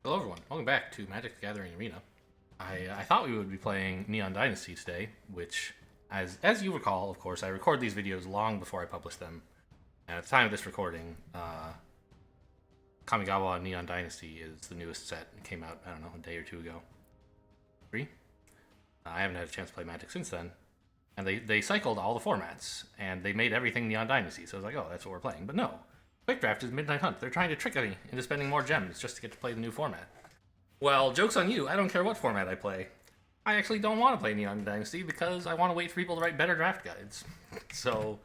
Hello everyone, welcome back to Magic the Gathering Arena. I thought we would be playing Neon Dynasty today, which, as you recall, of course, I record these videos long before I publish them. And at the time of this recording, Kamigawa Neon Dynasty is the newest set. It came out, I don't know, a day or two ago. 3? I haven't had a chance to play Magic since then. And they cycled all the formats, and they made everything Neon Dynasty, so I was like, oh, that's what we're playing. But no, Quick Draft is Midnight Hunt. They're trying to trick me into spending more gems just to get to play the new format. Well, joke's on you. I don't care what format I play. I actually don't want to play Neon Dynasty because I want to wait for people to write better draft guides. So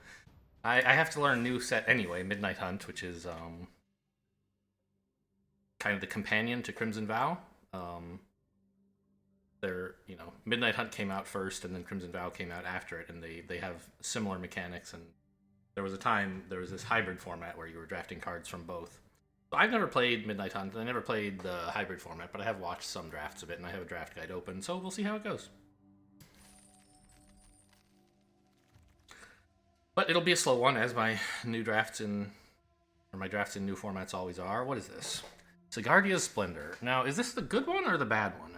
I have to learn a new set anyway, Midnight Hunt, which is kind of the companion to Crimson Vow. Midnight Hunt came out first, and then Crimson Vow came out after it, and they have similar mechanics. And there was this hybrid format where you were drafting cards from both. So I've never played Midnight Hunt. I never played the hybrid format, but I have watched some drafts of it, and I have a draft guide open, so we'll see how it goes. But it'll be a slow one, as my drafts in new formats always are. What is this? Sigardia's Splendor. Now, is this the good one or the bad one?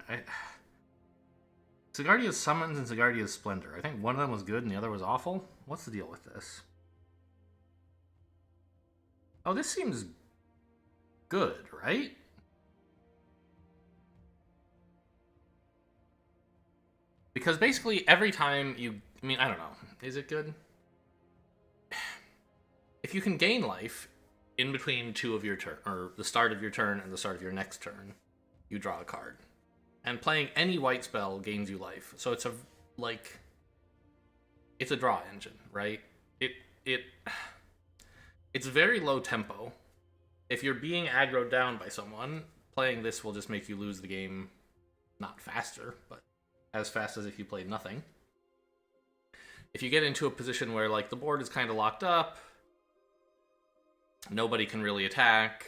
Sigardia's Summons and Sigardia's Splendor. I think one of them was good and the other was awful. What's the deal with this? Oh, this seems good, right? Because basically every time I don't know. Is it good? If you can gain life in between two of your turn, or the start of your turn and the start of your next turn, you draw a card. And playing any white spell gains you life. So it's a draw engine, right? It's very low tempo. If you're being aggroed down by someone, playing this will just make you lose the game, not faster, but as fast as if you played nothing. If you get into a position where the board is kind of locked up, nobody can really attack,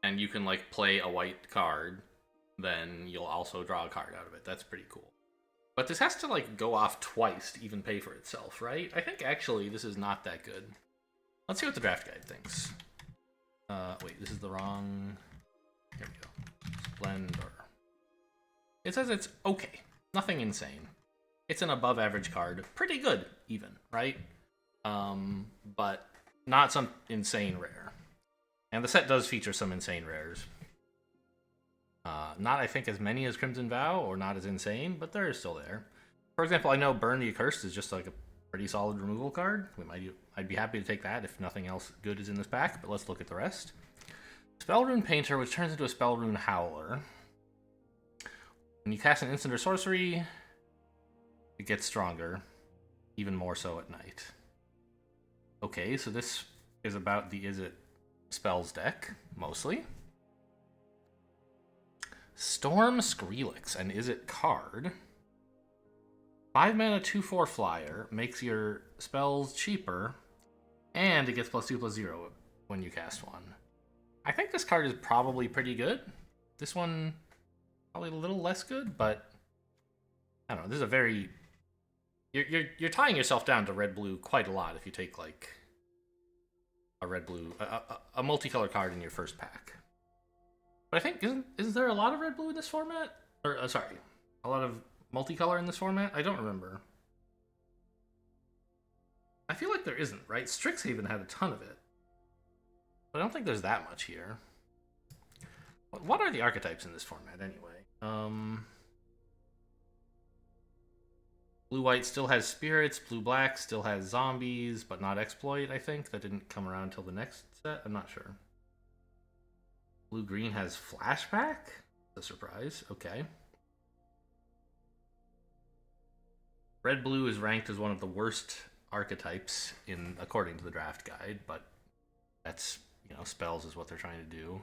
and you can play a white card, then you'll also draw a card out of it. That's pretty cool. But this has to go off twice to even pay for itself, right? I think actually this is not that good. Let's see what the draft guide thinks. Wait, this is the wrong... Here we go. Splendor. It says it's okay. Nothing insane. It's an above average card. Pretty good, even, right? But not some insane rare. And the set does feature some insane rares. Not, I think, as many as Crimson Vow, or not as insane, but they're still there. For example, I know Burn the Accursed is just a pretty solid removal card. I'd be happy to take that if nothing else good is in this pack, but let's look at the rest. Spellrune Painter, which turns into a Spellrune Howler. When you cast an instant or sorcery, it gets stronger, even more so at night. Okay, so this is about the Izzet spells deck, mostly. Storm Skrillex, an Izzet card. 5 mana, 2/4 flyer, makes your spells cheaper, and it gets +2/+0 when you cast one. I think this card is probably pretty good. This one, probably a little less good, but I don't know. This is a very... You're tying yourself down to red-blue quite a lot if you take, a red-blue... a multicolor card in your first pack. But I think, isn't there a lot of red-blue in this format? Or, sorry, a lot of multicolor in this format? I don't remember. I feel like there isn't, right? Strixhaven had a ton of it. But I don't think there's that much here. What are the archetypes in this format, anyway? Blue-white still has spirits. Blue-black still has zombies, but not exploit, I think. That didn't come around until the next set. I'm not sure. Blue-green has flashback? A surprise. Okay. Red-blue is ranked as one of the worst archetypes according to the draft guide, but that's, spells is what they're trying to do.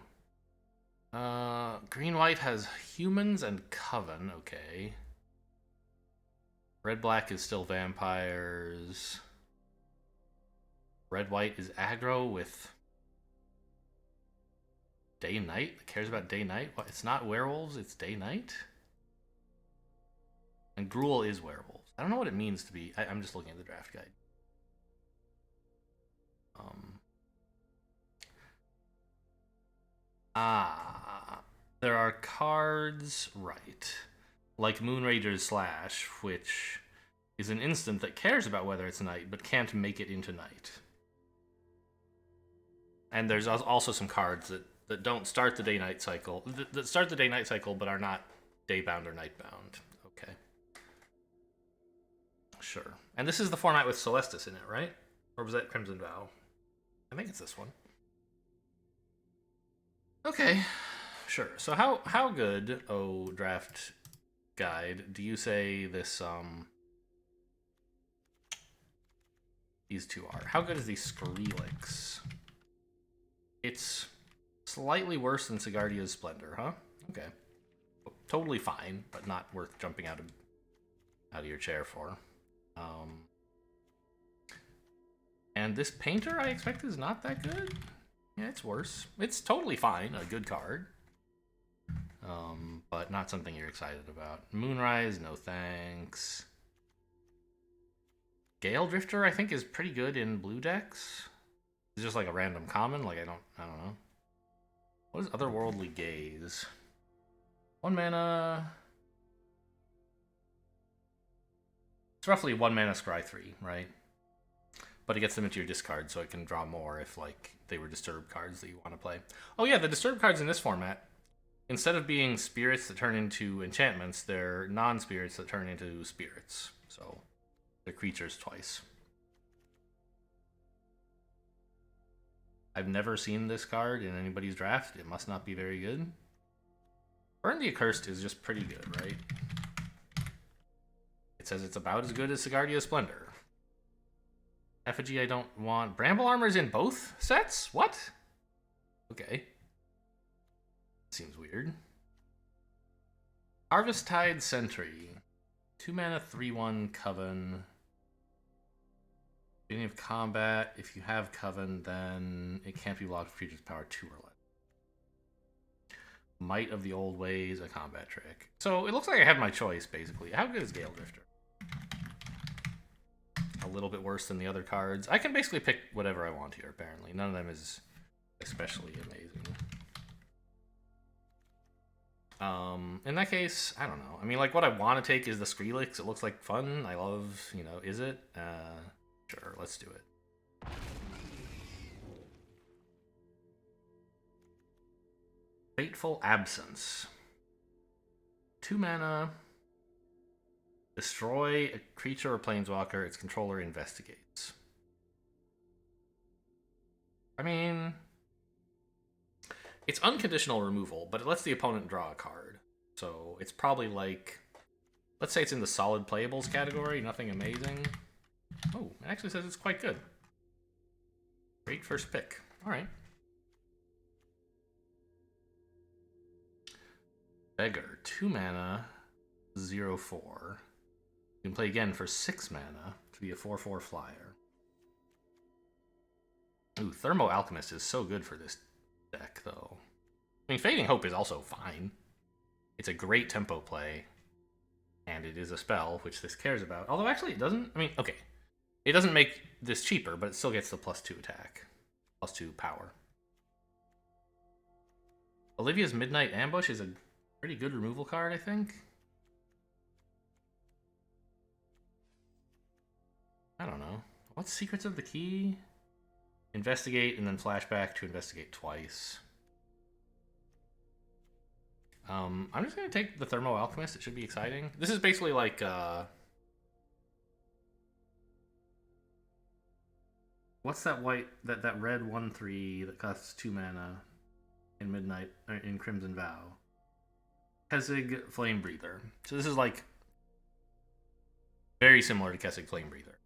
Green-white has humans and coven. Okay. Red-black is still vampires. Red-white is aggro with day-night. It cares about day-night? What? It's not werewolves, it's day-night? And Gruul is werewolves. I don't know what it means to be... I'm just looking at the draft guide. there are cards, right, like Moonrager's Slash, which is an instant that cares about whether it's night, but can't make it into night. And there's also some cards that don't start the day-night cycle, that start the day-night cycle, but are not day-bound or night-bound. Okay. Sure. And this is the format with Celestis in it, right? Or was that Crimson Vow? I think it's this one. Okay. Sure. So how good, oh, draft guide, do you say this, these two are? How good is the Skrillex? It's slightly worse than Sigardia's Splendor, huh? Okay. Totally fine, but not worth jumping out of your chair for. And this Painter, I expect, is not that good. Yeah, it's worse. It's totally fine, a good card. But not something you're excited about. Moonrise, no thanks. Gale Drifter, I think, is pretty good in blue decks. It's just like a random common, like I don't know. What is Otherworldly Gaze? 1 mana. It's roughly 1 mana scry 3, right? But it gets them into your discard, so it can draw more if like they were disturbed cards that you want to play. Oh yeah, the disturbed cards in this format, instead of being spirits that turn into enchantments, they're non-spirits that turn into spirits. So they're creatures twice. I've never seen this card in anybody's draft. It must not be very good. Burn the Accursed is just pretty good, right? It says it's about as good as Sigardia's Splendor. Effigy I don't want. Bramble Armor's in both sets? What? Okay. Seems weird. Harvesttide Sentry. 2 mana, 3/1 Coven. Beginning of combat, if you have Coven, then it can't be blocked with creatures power 2 or less. Might of the Old Ways, a combat trick. So it looks like I have my choice, basically. How good is Gale Drifter? A little bit worse than the other cards. I can basically pick whatever I want here, apparently. None of them is especially amazing. In that case, I don't know. I mean, like, what I want to take is the Skrillex. It looks like fun. I love, you know, is it? Sure, let's do it. Fateful Absence. 2 mana. Destroy a creature or planeswalker its controller investigates. I mean, it's unconditional removal, but it lets the opponent draw a card. So it's probably like, let's say it's in the solid playables category, nothing amazing. Oh, it actually says it's quite good. Great first pick. All right. Beggar, 2 mana, 0/4. You can play again for 6 mana to be a 4/4 flyer. Ooh, Thermo Alchemist is so good for this deck, though. I mean, Fading Hope is also fine. It's a great tempo play, and it is a spell, which this cares about. Although, actually, it doesn't. I mean, okay. It doesn't make this cheaper, but it still gets the +2 attack. +2 power. Olivia's Midnight Ambush is a pretty good removal card, I think. I don't know. What's Secrets of the Key? Investigate and then flashback to investigate twice. I'm just going to take the Thermo Alchemist. It should be exciting. This is basically like... what's that white... That red 1/3 that costs 2 mana in Midnight... in Crimson Vow? Kessig Flame Breather. So this is like... very similar to Kessig Flame Breather.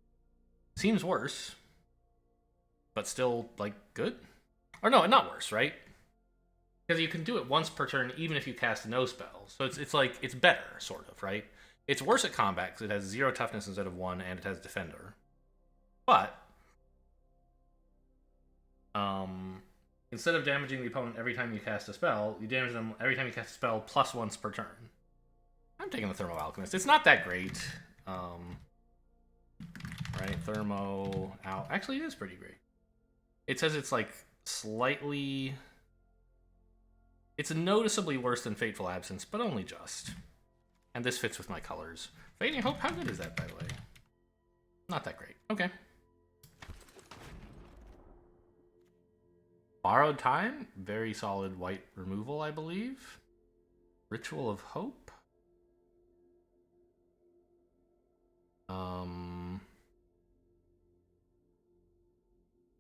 Seems worse, but still, like, good? Or no, not worse, right? Because you can do it once per turn, even if you cast no spells. So it's like, it's better, sort of, right? It's worse at combat, because it has 0 toughness instead of 1, and it has Defender. But, instead of damaging the opponent every time you cast a spell, you damage them every time you cast a spell plus once per turn. I'm taking the Thermo Alchemist. It's not that great. Right, Thermo out. Actually, it is pretty great. It says it's like slightly... It's noticeably worse than Fateful Absence, but only just. And this fits with my colors. Fading Hope, how good is that, by the way? Not that great. Okay. Borrowed Time, very solid white removal, I believe. Ritual of Hope.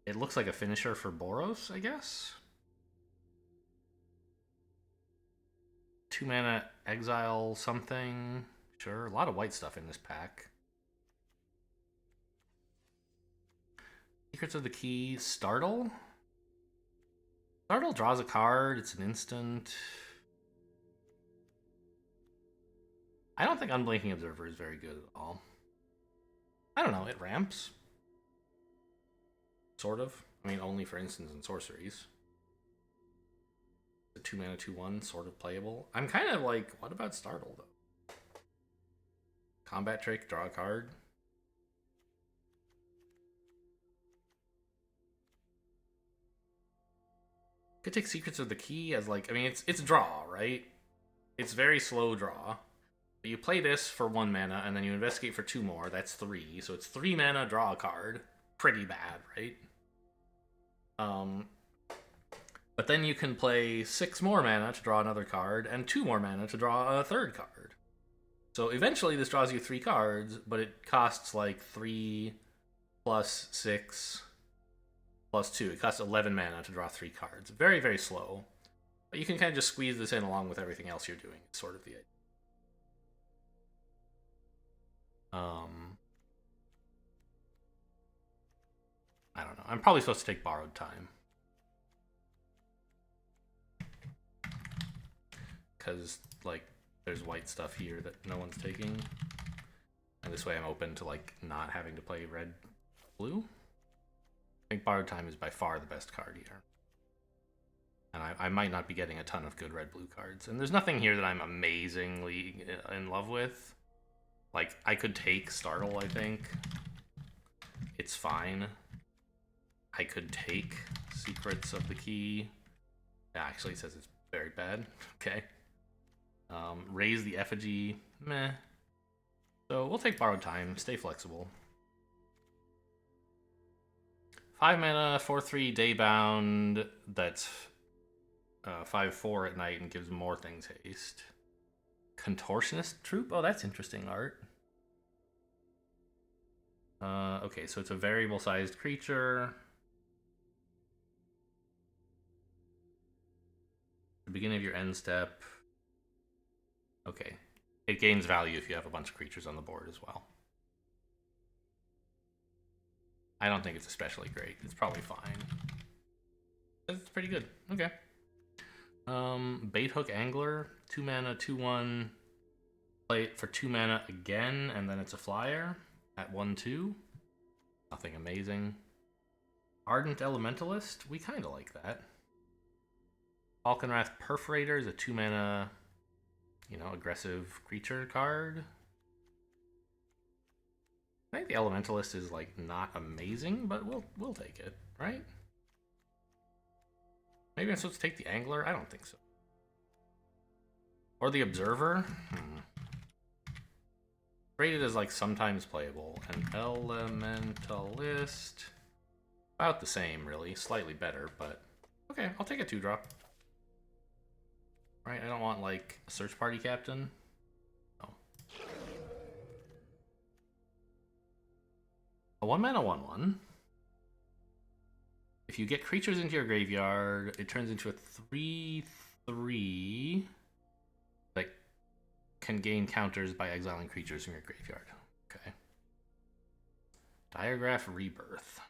It looks like a finisher for Boros, I guess. 2 mana exile something. Sure, a lot of white stuff in this pack. Secrets of the Key, Startle. Startle draws a card, it's an instant. I don't think Unblinking Observer is very good at all. I don't know, it ramps. Sort of. I mean, only for instants and sorceries. The 2 mana 2/1, sort of playable. I'm kind of like, what about Startle though? Combat Trick, draw a card. Could take Secrets of the Key as like, I mean, it's draw, right? It's very slow draw. But you play this for 1 mana, and then you investigate for 2 more. That's 3. So it's 3 mana, draw a card. Pretty bad, right? But then you can play 6 more mana to draw another card, and 2 more mana to draw a third card. So eventually this draws you 3 cards, but it costs like 3 plus 6 plus 2. It costs 11 mana to draw 3 cards. Very, very slow. But you can kind of just squeeze this in along with everything else you're doing. It's sort of the idea. I don't know. I'm probably supposed to take Borrowed Time. Because, like, there's white stuff here that no one's taking. And this way I'm open to, like, not having to play red, blue. I think Borrowed Time is by far the best card here. And I might not be getting a ton of good red-blue cards. And there's nothing here that I'm amazingly in love with. Like, I could take Startle, I think. It's fine. I could take Secrets of the Key. It actually says it's very bad. Okay. Raise the Effigy. Meh. So we'll take Borrowed Time. Stay flexible. 5 mana, 4/3 Daybound. That's 5/4 at night and gives more things haste. Contortionist Troop? Oh, that's interesting art. Okay, so it's a variable-sized creature. The beginning of your end step. Okay. It gains value if you have a bunch of creatures on the board as well. I don't think it's especially great. It's probably fine. It's pretty good. Okay. Bait Hook Angler. 2 mana, 2/1. Play it for 2 mana again, and then it's a flyer at 1/2. Nothing amazing. Ardent Elementalist. We kind of like that. Falconwrath Perforator is a 2 mana, you know, aggressive creature card. I think the Elementalist is like not amazing, but we'll take it, right? Maybe I'm supposed to take the Angler? I don't think so. Or the Observer? Rated as like sometimes playable. An Elementalist. About the same, really. Slightly better, but okay, I'll take a 2-drop. Right, I don't want like a Search Party Captain. No. A 1 mana 1/1. If you get creatures into your graveyard, it turns into a 3/3 that can gain counters by exiling creatures from your graveyard. Okay. Diagraph Rebirth.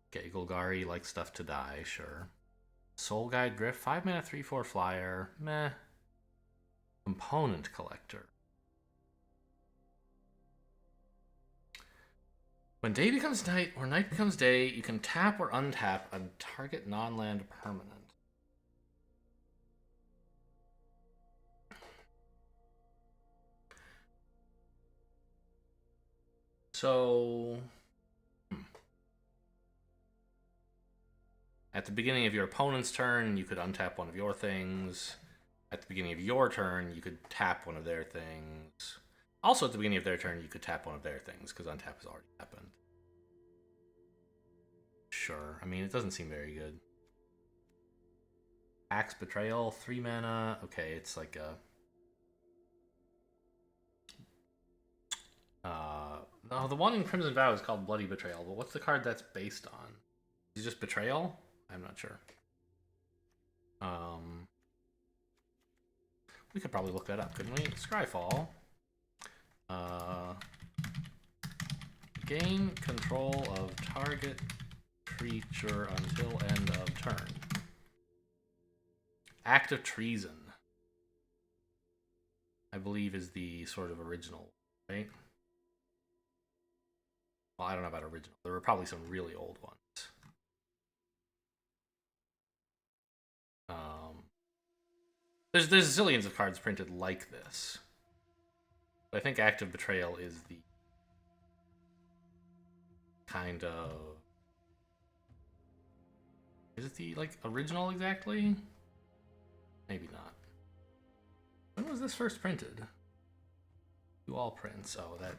Okay, Golgari likes stuff to die, sure. Soul Guide Griff, 5 mana 3/4 flyer. Meh. Component Collector. When day becomes night or night becomes day, you can tap or untap a target non-land permanent. So at At the beginning of your opponent's turn, you could untap one of your things. At the beginning of your turn, you could tap one of their things. Also, at the beginning of their turn, you could tap one of their things, because untap has already happened. Sure. I mean, it doesn't seem very good. Axe Betrayal, 3 mana. Okay, it's like a... no, the one in Crimson Vow is called Bloody Betrayal, but what's the card that's based on? Is it just Betrayal? I'm not sure. We could probably look that up, couldn't we? Scryfall. Gain control of target creature until end of turn. Act of Treason, I believe, is the sort of original, right? Well, I don't know about original. There were probably some really old ones. There's zillions of cards printed like this. But I think Act of Betrayal is the kind of... Is it the, like, original exactly? Maybe not. When was this first printed? Do all prints. Oh, that...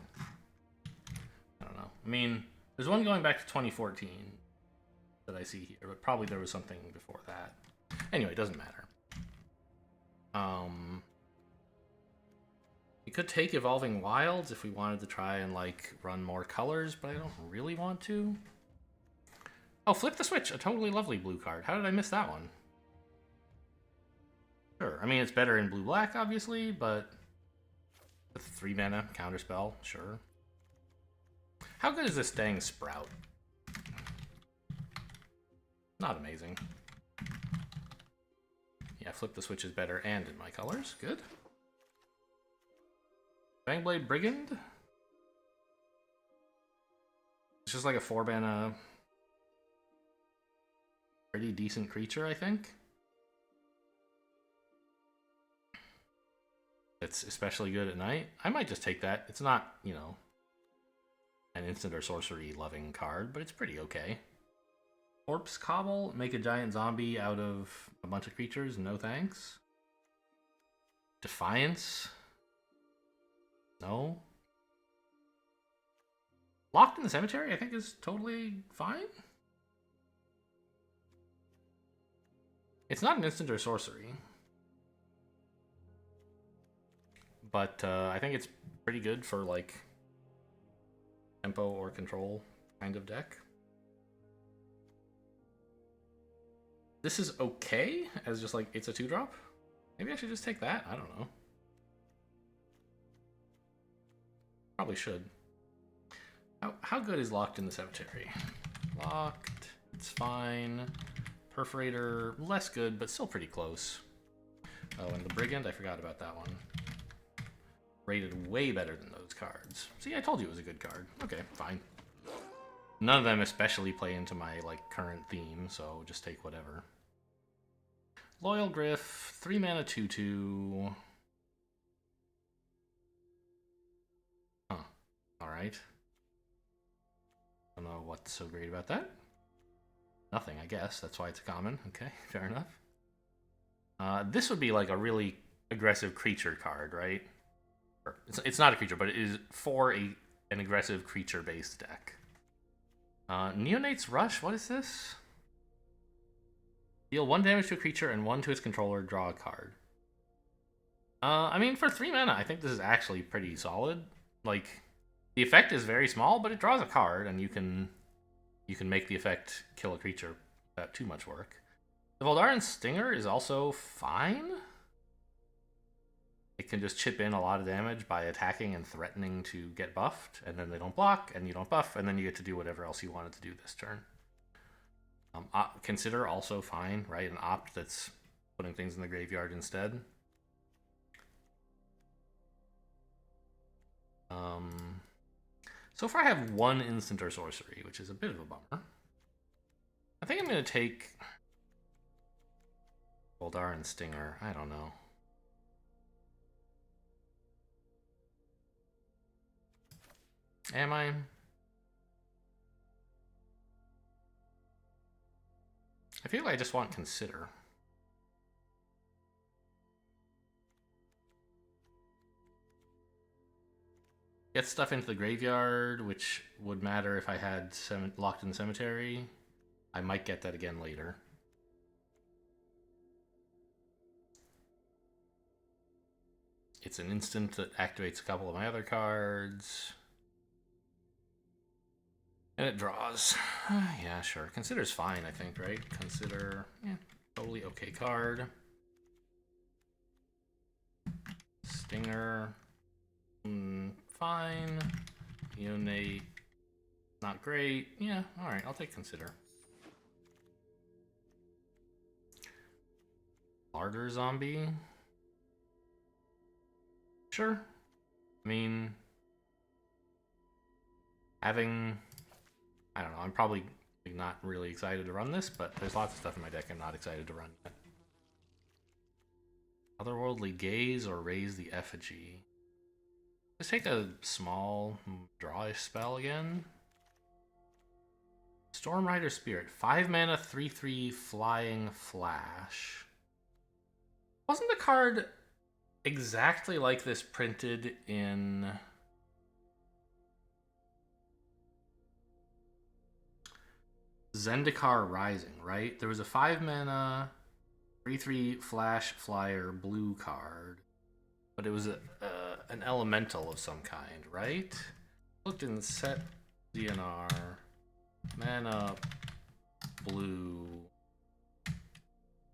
I don't know. I mean, there's one going back to 2014 that I see here, but probably there was something before that. Anyway, it doesn't matter. We could take Evolving Wilds if we wanted to try and, like, run more colors, but I don't really want to. Oh, Flip the Switch! A totally lovely blue card. How did I miss that one? Sure. I mean, it's better in blue-black, obviously, but... With 3 mana, counterspell, sure. How good is this dang Sprout? Not amazing. Yeah, Flip the Switch is better and in my colors. Good. Fangblade Brigand? It's just like a 4-mana... pretty decent creature, I think. It's especially good at night. I might just take that. It's not, you know, an instant or sorcery loving card, but it's pretty okay. Corpse Cobble, make a giant zombie out of a bunch of creatures, no thanks. Defiance? No. Locked in the Cemetery, I think, is totally fine. It's not an instant or sorcery. But I think it's pretty good for, like, tempo or control kind of deck. This is okay as just, like, it's a 2-drop. Maybe I should just take that. I don't know. Probably should. How good is Locked in the Cemetery? Locked. It's fine. Perforator, less good, but still pretty close. Oh, and the Brigand, I forgot about that one. Rated way better than those cards. See, I told you it was a good card. Okay, fine. None of them especially play into my, like, current theme, so just take whatever. Loyal Griff, 3 mana 2/2. Huh. Alright. Don't know what's so great about that. Nothing, I guess. That's why it's a common. Okay, fair enough. This would be like a really aggressive creature card, right? It's not a creature, but it is for an aggressive creature-based deck. Neonate's Rush, what is this? Deal 1 damage to a creature and 1 to its controller, draw a card. I mean, for 3 mana, I think this is actually pretty solid. Like, the effect is very small, but it draws a card, and you can make the effect kill a creature without too much work. The Voldaren Stinger is also fine. It can just chip in a lot of damage by attacking and threatening to get buffed, and then they don't block, and you don't buff, and then you get to do whatever else you wanted to do this turn. Consider also fine, right? An opt that's putting things in the graveyard instead. So far I have 1 instant or sorcery, which is a bit of a bummer. I think I'm going to take Voldaren Stinger. I don't know. Am I? I feel like I just want Consider. Get stuff into the graveyard, which would matter if I had Locked in the Cemetery. I might get that again later. It's an instant that activates a couple of my other cards. And it draws. Yeah, sure. Consider's fine, I think, right? Consider, yeah, totally okay card. Stinger, fine. Neonate, not great. Yeah, alright, I'll take Consider. Larder Zombie. Sure. I mean, having... I don't know, I'm probably not really excited to run this, but there's lots of stuff in my deck I'm not excited to run yet. Otherworldly Gaze or Raise the Effigy. Let's take a small draw-ish spell again. Stormrider Spirit. 5 mana, 3/3 flying flash. Wasn't the card exactly like this printed in... Zendikar Rising, right? There was a 5 mana, 3/3 flash flyer blue card, but it was an elemental of some kind, right? Looked in set DNR, mana blue.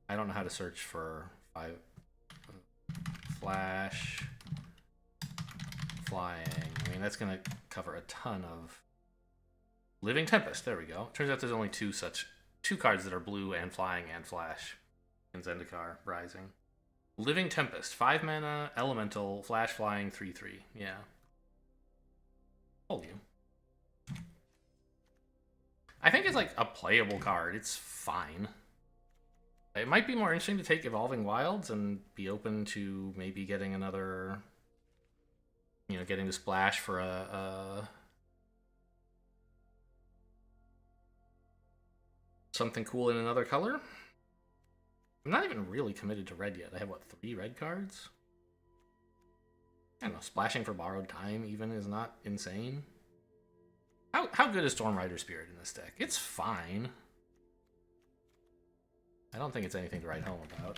I don't know how to search for flash flying. I mean, that's gonna cover a ton of... Living Tempest, there we go. Turns out there's only two cards that are blue and flying and flash in Zendikar Rising. Living Tempest, 5 mana, elemental, flash flying, 3/3. Yeah. Hold you. I think it's like a playable card. It's fine. It might be more interesting to take Evolving Wilds and be open to maybe getting another, getting the splash for a something cool in another color. I'm not even really committed to red yet. I have, what, 3 red cards? I don't know, splashing for Borrowed Time even is not insane. How good is Stormrider Spirit in this deck? It's fine. I don't think it's anything to write home about.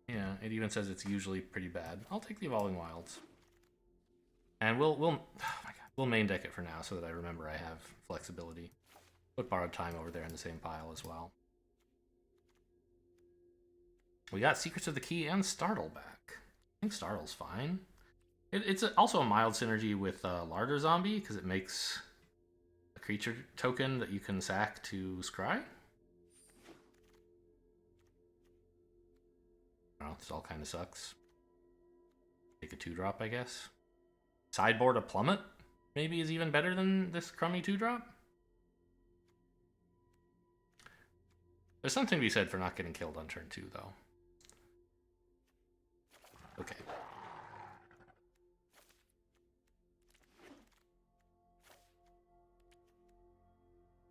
Yeah, it even says it's usually pretty bad. I'll take the Evolving Wilds. And oh my God, we'll main deck it for now so that I remember I have flexibility. Put Borrowed Time over there in the same pile as well. We got Secrets of the Key and Startle back. I think Startle's fine. It's also a mild synergy with Larder Zombie because it makes a creature token that you can sack to scry. Well, this all kind of sucks. Take a 2-drop, I guess. Sideboard a Plummet maybe is even better than this crummy 2-drop. There's something to be said for not getting killed on turn 2, though. Okay.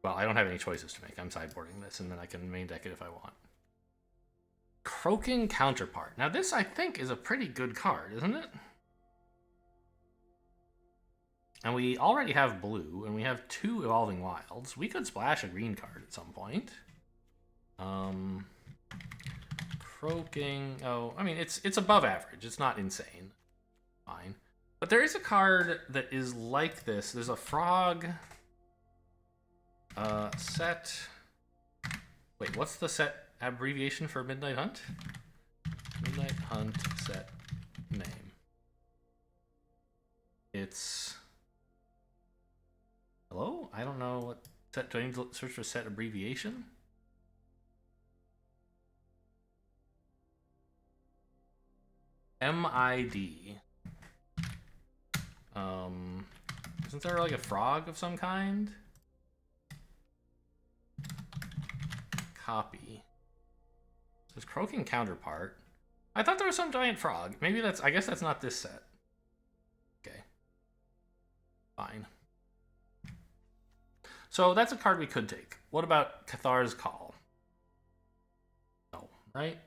Well, I don't have any choices to make. I'm sideboarding this, and then I can main deck it if I want. Croaking Counterpart. Now, this, I think, is a pretty good card, isn't it? And we already have blue, and we have 2 Evolving Wilds. We could splash a green card at some point. Croaking. Oh, I mean, it's above average. It's not insane. Fine. But there is a card that is like this. There's a frog set. Wait, what's the set abbreviation for Midnight Hunt? Midnight Hunt set name. It's... Hello? I don't know what set. Do I need to search for set abbreviation? MID. Isn't there like a frog of some kind? Copy. There's Croaking Counterpart. I thought there was some giant frog. Maybe that's... I guess that's not this set. Okay. Fine. So that's a card we could take. What about Cathar's Call? right?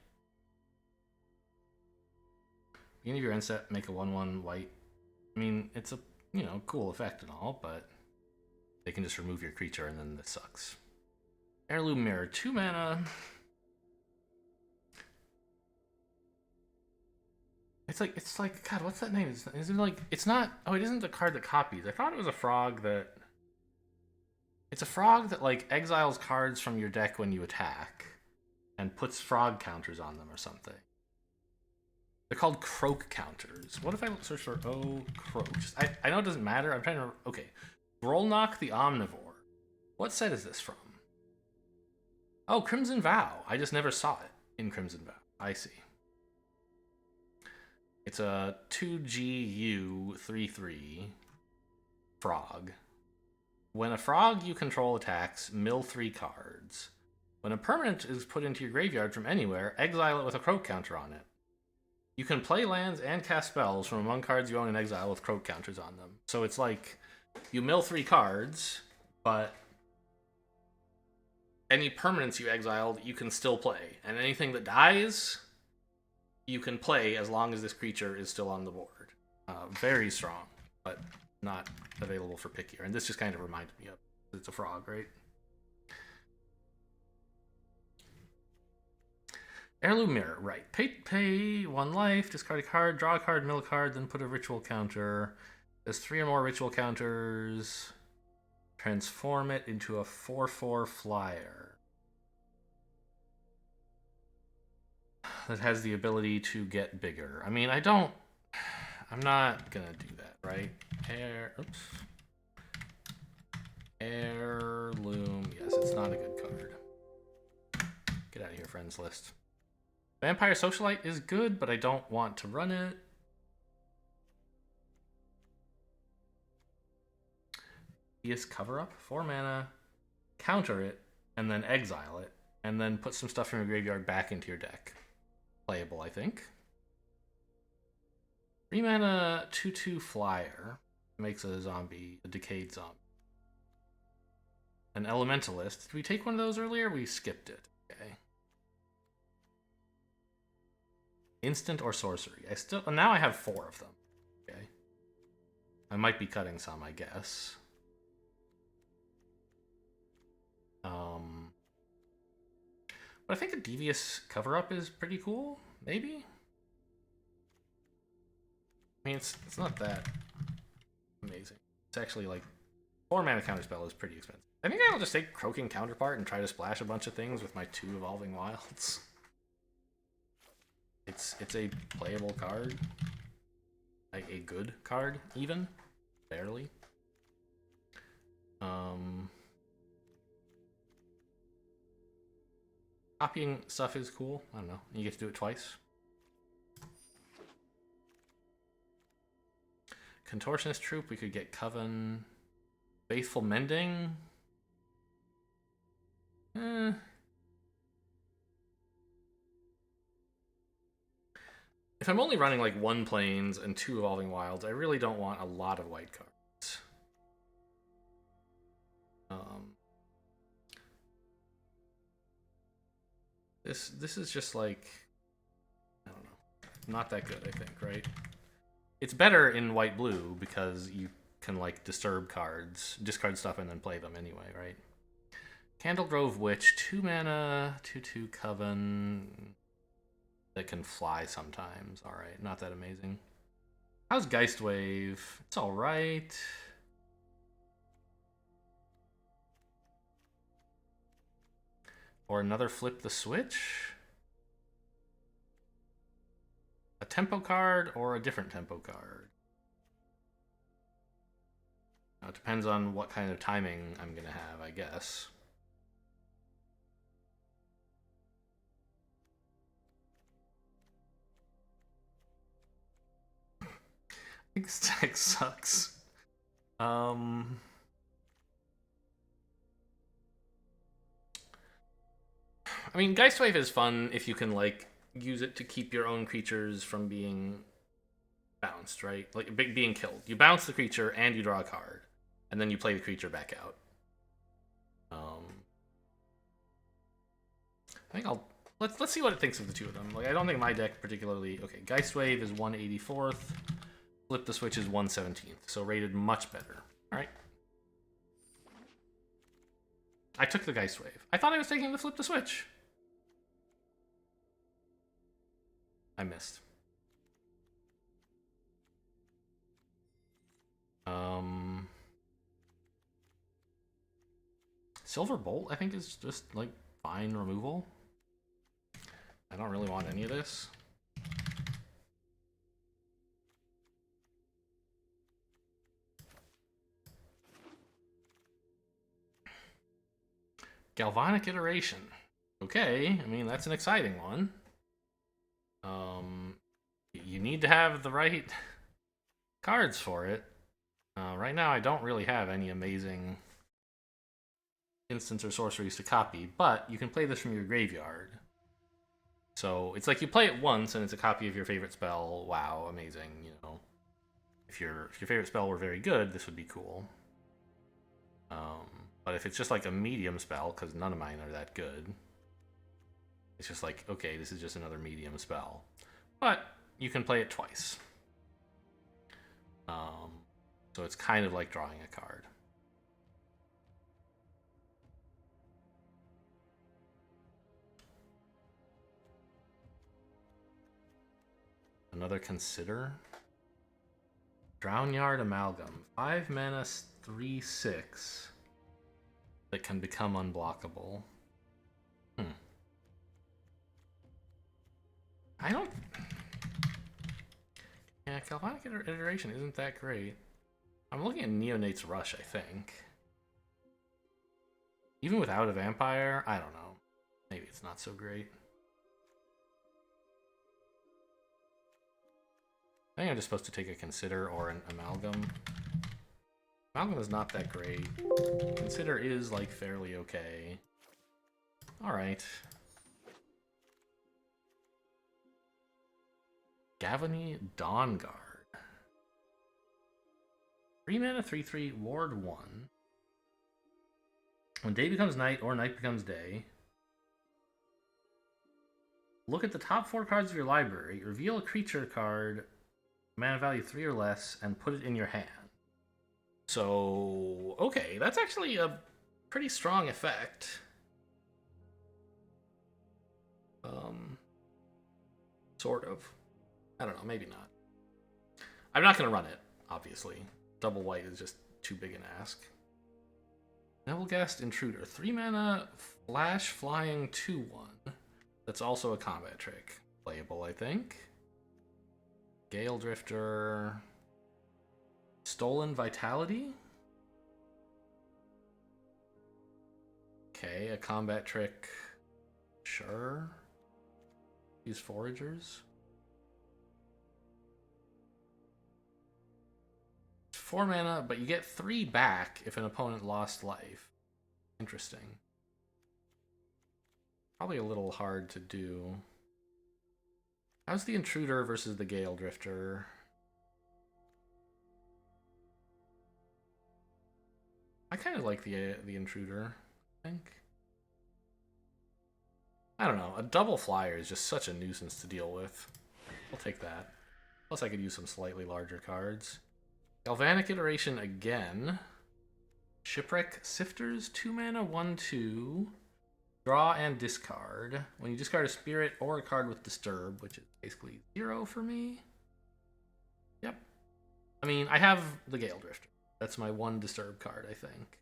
Beginning of your end step, make a 1/1 white. I mean, it's a, you know, cool effect and all, but they can just remove your creature and then this sucks. Heirloom Mirror, 2 mana. It's like, God, what's that name? Is it like, it's not, oh, it isn't the card that copies. I thought it was a frog that, it's a frog that, like, exiles cards from your deck when you attack and puts frog counters on them or something. They're called croak counters. What if I search for, oh, croak? I know it doesn't matter. I'm trying to, okay. Grolnok the Omnivore. What set is this from? Oh, Crimson Vow. I just never saw it in Crimson Vow. I see. It's a 2GU 3/3 frog. When a frog you control attacks, mill 3 cards. When a permanent is put into your graveyard from anywhere, exile it with a croak counter on it. You can play lands and cast spells from among cards you own in exile with croak counters on them. So it's like, you mill 3 cards, but any permanents you exiled, you can still play. And anything that dies, you can play as long as this creature is still on the board. Very strong, but not available for pick here. And this just kind of reminded me of, it's a frog, right? Heirloom Mirror, right. Pay 1 life, discard a card, draw a card, mill a card, then put a ritual counter. There's 3 or more ritual counters. Transform it into a 4/4 flyer that has the ability to get bigger. I mean, I'm not gonna do that, right? Heirloom, yes, it's not a good card. Get out of here, friends list. Vampire Socialite is good, but I don't want to run it. Yes, cover up, 4 mana, counter it, and then exile it, and then put some stuff from your graveyard back into your deck. Playable, I think. 3 mana, 2/2 flyer. Makes a zombie, a decayed zombie. An elementalist. Did we take one of those earlier? We skipped it. Okay. Instant or sorcery. Now I have 4 of them. Okay. I might be cutting some, I guess. But I think a Devious cover-up is pretty cool, maybe? I mean, it's not that amazing. It's actually like 4 mana counterspell is pretty expensive. I think I'll just take Croaking Counterpart and try to splash a bunch of things with my 2 Evolving Wilds. It's a playable card. Like a good card, even. Barely. Copying stuff is cool. I don't know. You get to do it twice. Contortionist Troop, we could get Coven. Faithful Mending. If I'm only running like 1 Plains and 2 Evolving Wilds, I really don't want a lot of white cards. This is just like, I don't know, not that good, I think, right? It's better in white-blue because you can like disturb cards, discard stuff, and then play them anyway, right? Candlegrove Witch, 2 mana, 2/2 Coven that can fly sometimes. All right, not that amazing. How's Geistwave? It's all right. Or another Flip the Switch? A tempo card or a different tempo card? Now, it depends on what kind of timing I'm going to have, I guess. I think Stack sucks. I mean, Geistwave is fun if you can, like, use it to keep your own creatures from being bounced, right? Like, being killed. You bounce the creature and you draw a card, and then you play the creature back out. I think I'll let's see what it thinks of the two of them. Like, I don't think my deck particularly... Okay, Geist Wave is 184th. Flip the Switch is 117th, so rated much better. Alright. I took the Geist Wave. I thought I was taking the Flip the Switch. I missed. Silver Bolt, I think, is just, like, fine removal. I don't really want any of this. Galvanic Iteration. Okay, I mean, that's an exciting one. You need to have the right cards for it. Right now, I don't really have any amazing instants or sorceries to copy, but you can play this from your graveyard. So it's like you play it once, and it's a copy of your favorite spell. Wow, amazing! You know, if your favorite spell were very good, this would be cool. But if it's just like a medium spell, because none of mine are that good, it's just like, okay, this is just another medium spell. But you can play it twice. So it's kind of like drawing a card. Another Consider. Drownyard Amalgam. 5 mana, 3/6. That can become unblockable. I don't... Yeah, Galvanic Iteration isn't that great. I'm looking at Neonate's Rush, I think. Even without a vampire, I don't know. Maybe it's not so great. I think I'm just supposed to take a Consider or an Amalgam. Amalgam is not that great. Consider is, like, fairly okay. Alright. Gavany Dawnguard. 3 mana, 3/3, ward 1. When day becomes night or night becomes day, look at the top 4 cards of your library, reveal a creature card, mana value 3 or less, and put it in your hand. So, okay, that's actually a pretty strong effect. Sort of. I don't know, maybe not. I'm not going to run it, obviously. Double white is just too big an ask. Nebelgast Intruder. 3 mana, flash, flying, 2/1. That's also a combat trick. Playable, I think. Gale Drifter. Stolen Vitality? Okay, a combat trick. Sure. Use Foragers. 4 mana, but you get 3 back if an opponent lost life. Interesting. Probably a little hard to do. How's the Intruder versus the Gale Drifter? I kind of like the Intruder, I think. I don't know. A double flyer is just such a nuisance to deal with. I'll take that. Plus I could use some slightly larger cards. Galvanic Iteration again. Shipwreck Sifters, 2 mana, 1/2. Draw and discard. When you discard a spirit or a card with Disturb, which is basically 0 for me. Yep. I mean, I have the Gale Drifter. That's my 1 Disturb card, I think.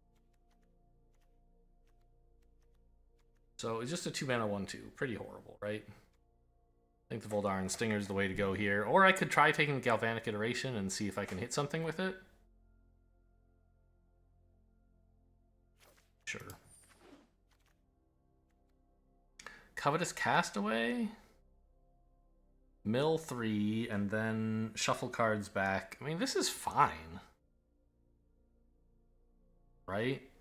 So it's just a 2 mana 1/2. Pretty horrible, right? I think the Voldaren Stinger is the way to go here. Or I could try taking the Galvanic Iteration and see if I can hit something with it. Sure. Covetous Castaway. Mill 3, and then shuffle cards back. I mean, this is fine. Right?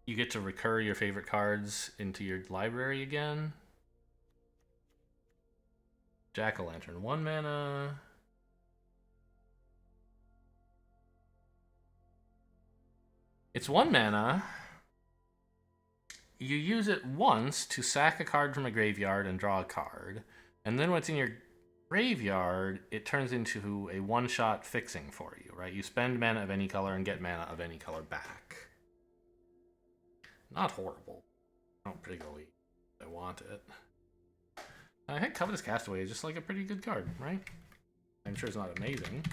You get to recur your favorite cards into your library again. Jack-o'-lantern, 1 mana. It's 1 mana. you use it once to sack a card from a graveyard and draw a card, and then when it's in your graveyard, it turns into a one-shot fixing for you, right? You spend mana of any color and get mana of any color back. Not horrible. I don't particularly want it. I think Covetous Castaway is just like a pretty good card, right? I'm sure it's not amazing.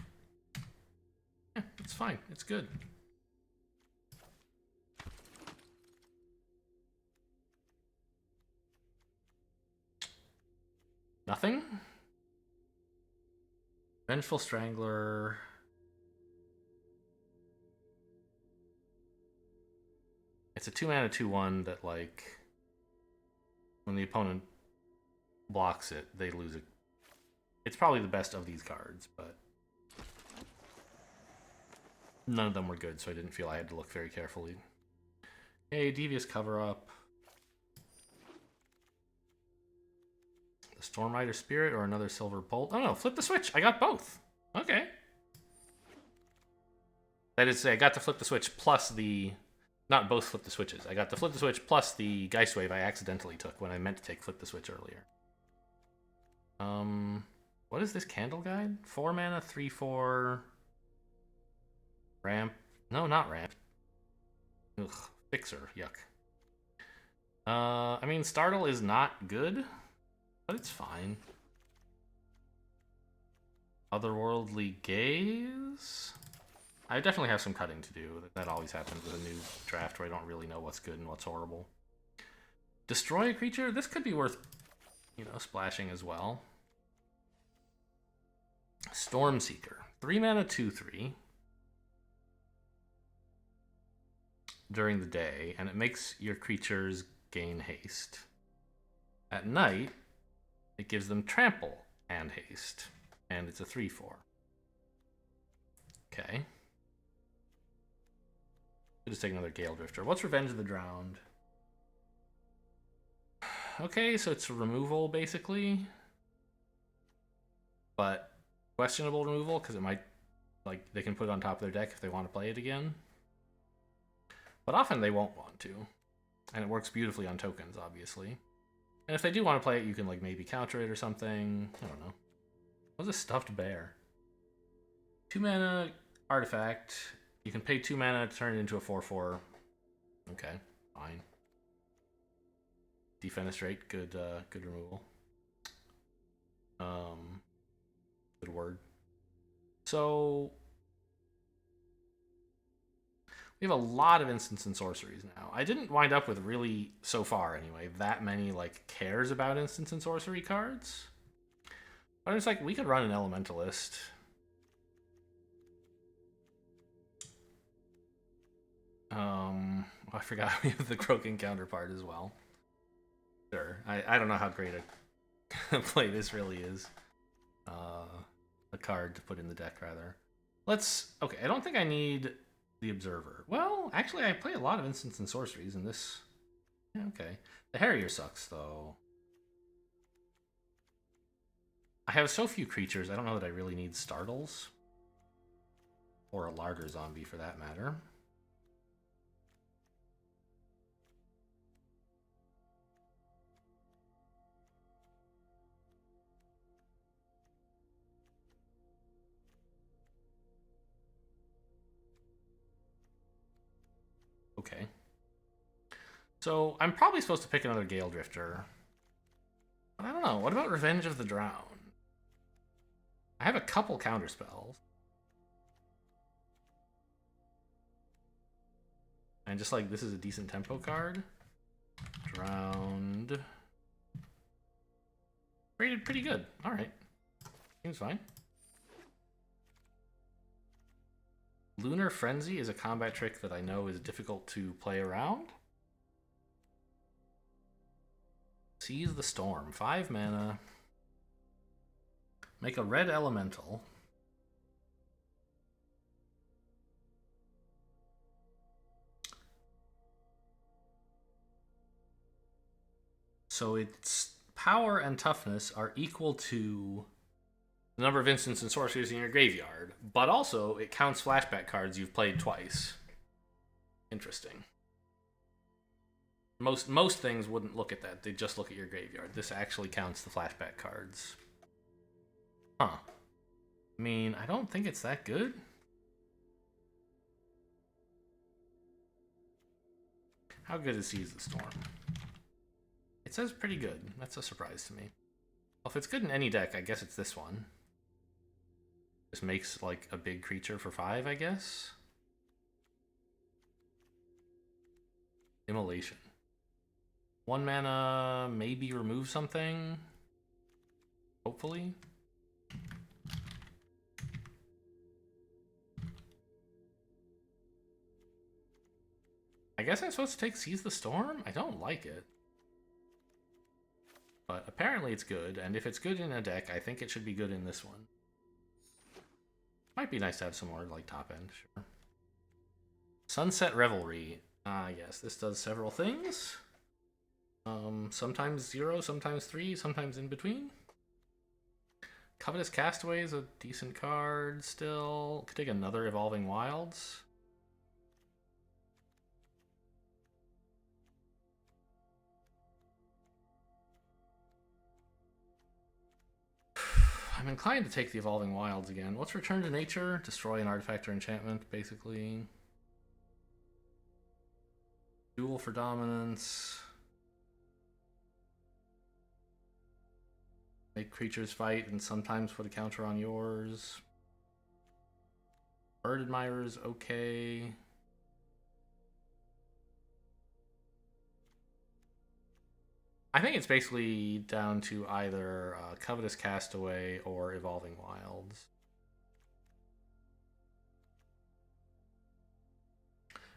Yeah, it's fine. It's good. Nothing? Vengeful Strangler. It's a 2-mana 2/1 that, like, when the opponent blocks it, they lose it. It's probably the best of these cards, but none of them were good, so I didn't feel I had to look very carefully. Okay, Devious Cover-Up. The Storm Rider Spirit or another Silver Bolt. Oh no, flip the switch. I got both. Okay. That is to say, I got to flip the switch plus the... Not both flip the switches. I got the flip the switch plus the Geist Wave I accidentally took when I meant to take flip the switch earlier. What is this Candle Guide? 4 mana, 3/4 ramp. No, not ramp. Ugh, fixer. Yuck. I mean, Startle is not good, but it's fine. Otherworldly Gaze. I definitely have some cutting to do. That always happens with a new draft where I don't really know what's good and what's horrible. Destroy a creature? This could be worth, you know, splashing as well. Stormseeker. 3 mana, 2/3. During the day, and it makes your creatures gain haste. At night, it gives them trample and haste. And it's a 3/4. Okay. I'll just take another Gale Drifter. What's Revenge of the Drowned? Okay, so it's a removal, basically. But questionable removal, because it might... Like, they can put it on top of their deck if they want to play it again. But often they won't want to. And it works beautifully on tokens, obviously. And if they do want to play it, you can, like, maybe counter it or something. I don't know. What's a Stuffed Bear? 2 mana artifact. You can pay 2 mana to turn it into a 4/4. Okay, fine. Defenestrate, good removal. Good word. So we have a lot of instants and sorceries now. I didn't wind up with really, so far anyway, that many like cares about instants and sorcery cards. But I was like, we could run an Elementalist. I forgot we have the Croaking counterpart as well. Sure. I don't know how great a play this really is. A card to put in the deck, rather. Okay, I don't think I need the Observer. Well, actually, I play a lot of instants and sorceries in this. Yeah, okay. The Harrier sucks, though. I have so few creatures, I don't know that I really need Startles. Or a Larder Zombie, for that matter. Okay. So, I'm probably supposed to pick another Gale Drifter. But I don't know. What about Revenge of the Drowned? I have a couple counterspells. And just like, this is a decent tempo card. Drowned. Rated pretty good. Alright. Seems fine. Lunar Frenzy is a combat trick that I know is difficult to play around. Seize the Storm. 5 mana. Make a red elemental. So its power and toughness are equal to the number of instants and sorceries in your graveyard, but also it counts flashback cards you've played twice. Interesting. Most things wouldn't look at that. They'd just look at your graveyard. This actually counts the flashback cards. Huh. I mean, I don't think it's that good. How good is Seize the Storm? It says pretty good. That's a surprise to me. Well, if it's good in any deck, I guess it's this one. This makes, like, a big creature for 5, I guess? Immolation. 1 mana, maybe remove something? Hopefully? I guess I'm supposed to take Seize the Storm? I don't like it. But apparently it's good, and if it's good in a deck, I think it should be good in this one. Might be nice to have some more, like, top end, sure. Sunset Revelry. Yes, this does several things. Sometimes 0, sometimes 3, sometimes in between. Covetous Castaway is a decent card still. Could take another Evolving Wilds. I'm inclined to take the Evolving Wilds again. What's Return to Nature? Destroy an artifact or enchantment, basically. Duel for dominance. Make creatures fight and sometimes put a counter on yours. Bird Admirer's okay. I think it's basically down to either Covetous Castaway or Evolving Wilds.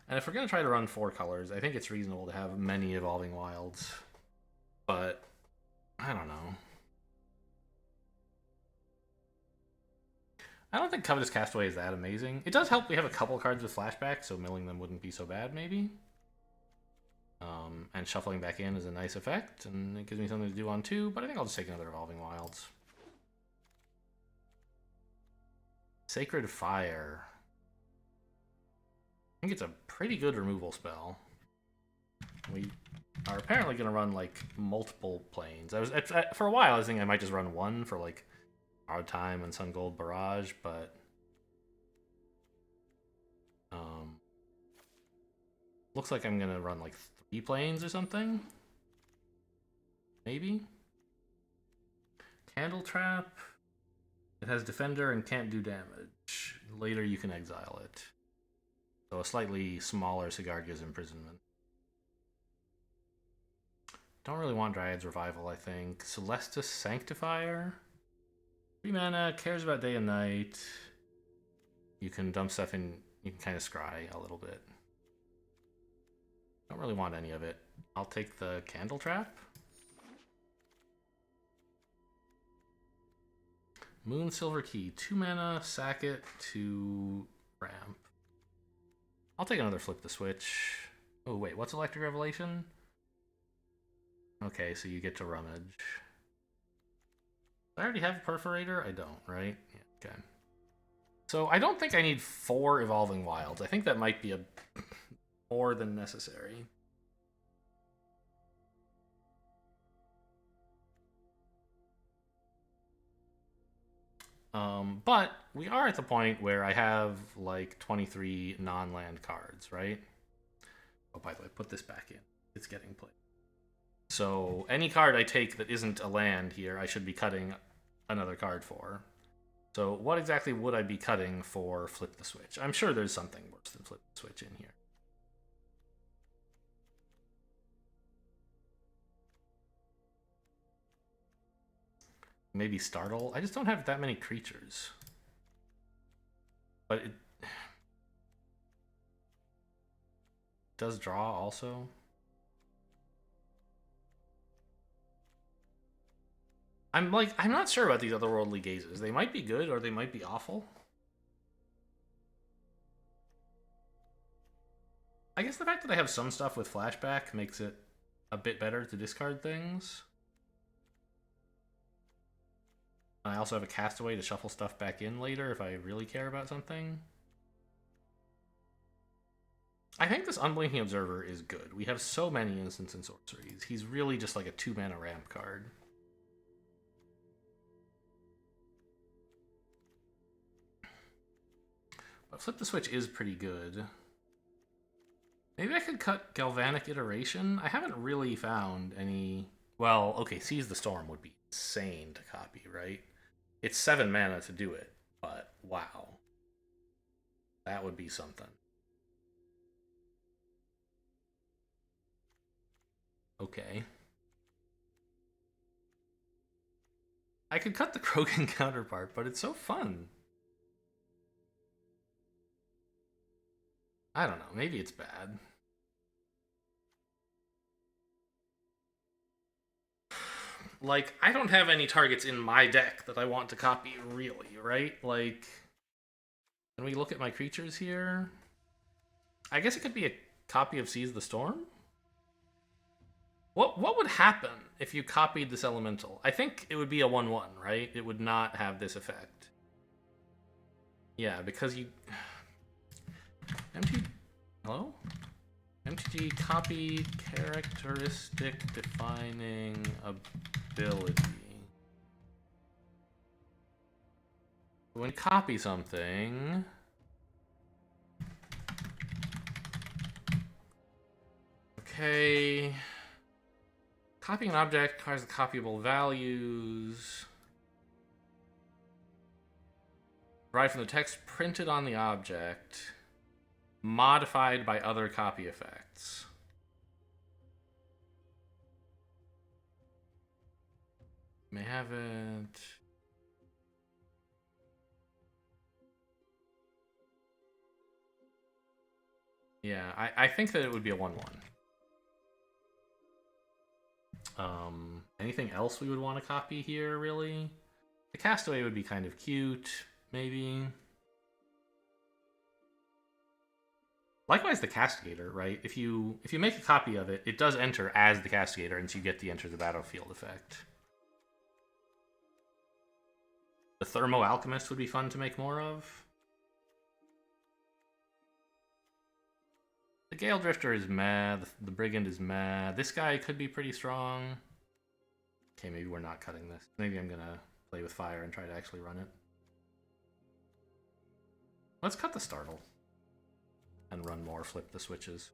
And if we're going to try to run 4 colors, I think it's reasonable to have many Evolving Wilds. But, I don't know. I don't think Covetous Castaway is that amazing. It does help we have a couple cards with flashback, so milling them wouldn't be so bad, maybe. And shuffling back in is a nice effect, and it gives me something to do on 2, but I think I'll just take another Evolving Wilds. Sacred Fire. I think it's a pretty good removal spell. We are apparently going to run, like, multiple planes. For a while, I was thinking I might just run 1 for, like, Hard Time and Sun Gold Barrage, but looks like I'm gonna run like 3 planes or something. Maybe. Candle Trap. It has Defender and can't do damage. Later you can exile it. So a slightly smaller Sigardia's Imprisonment. Don't really want Dryad's Revival, I think. Celestus Sanctifier. 3 mana, cares about day and night. You can dump stuff in, you can kind of scry a little bit. Don't really want any of it. I'll take the Candle Trap. Moon Silver Key, 2 mana, sack it to ramp. I'll take another Flip the Switch. Oh wait, what's Electric Revelation? Okay, so you get to rummage. Do I already have a Perforator? I don't, right? Yeah, okay. So I don't think I need 4 Evolving Wilds. I think that might be a more than necessary. But we are at the point where I have like 23 non-land cards, right? Oh, by the way, put this back in. It's getting played. So any card I take that isn't a land here, I should be cutting another card for. So what exactly would I be cutting for Flip the Switch? I'm sure there's something worse than Flip the Switch in here. Maybe Startle? I just don't have that many creatures. But it does draw also. I'm not sure about these Otherworldly Gazes. They might be good or they might be awful. I guess the fact that I have some stuff with flashback makes it a bit better to discard things. I also have a Castaway to shuffle stuff back in later if I really care about something. I think this Unblinking Observer is good. We have so many instants and sorceries. He's really just like a 2-mana ramp card. But Flip the Switch is pretty good. Maybe I could cut Galvanic Iteration. I haven't really found any... Well, okay, Seize the Storm would be insane to copy, right? It's 7 mana to do it, but wow. That would be something. Okay. I could cut the Krogan counterpart, but it's so fun. I don't know, maybe it's bad. Like, I don't have any targets in my deck that I want to copy, really, right? Like, can we look at my creatures here? I guess it could be a copy of Seize the Storm? What would happen if you copied this elemental? I think it would be a 1/1, right? It would not have this effect. Yeah, because you... Hello? MTG copy characteristic defining ability. When you copy something... Okay... Copying an object requires the copyable values. Derived from the text printed on the object. Modified by other copy effects. May have it. Yeah, I think that it would be a 1/1. Anything else we would want to copy here, really? The Castaway would be kind of cute, maybe. Likewise, the Castigator, right? If you make a copy of it, it does enter as the Castigator, and so you get the enter the battlefield effect. The Thermo Alchemist would be fun to make more of. The Gale Drifter is meh. The Brigand is meh. This guy could be pretty strong. Okay, maybe we're not cutting this. Maybe I'm gonna play with fire and try to actually run it. Let's cut the Startle. And run more Flip the Switches.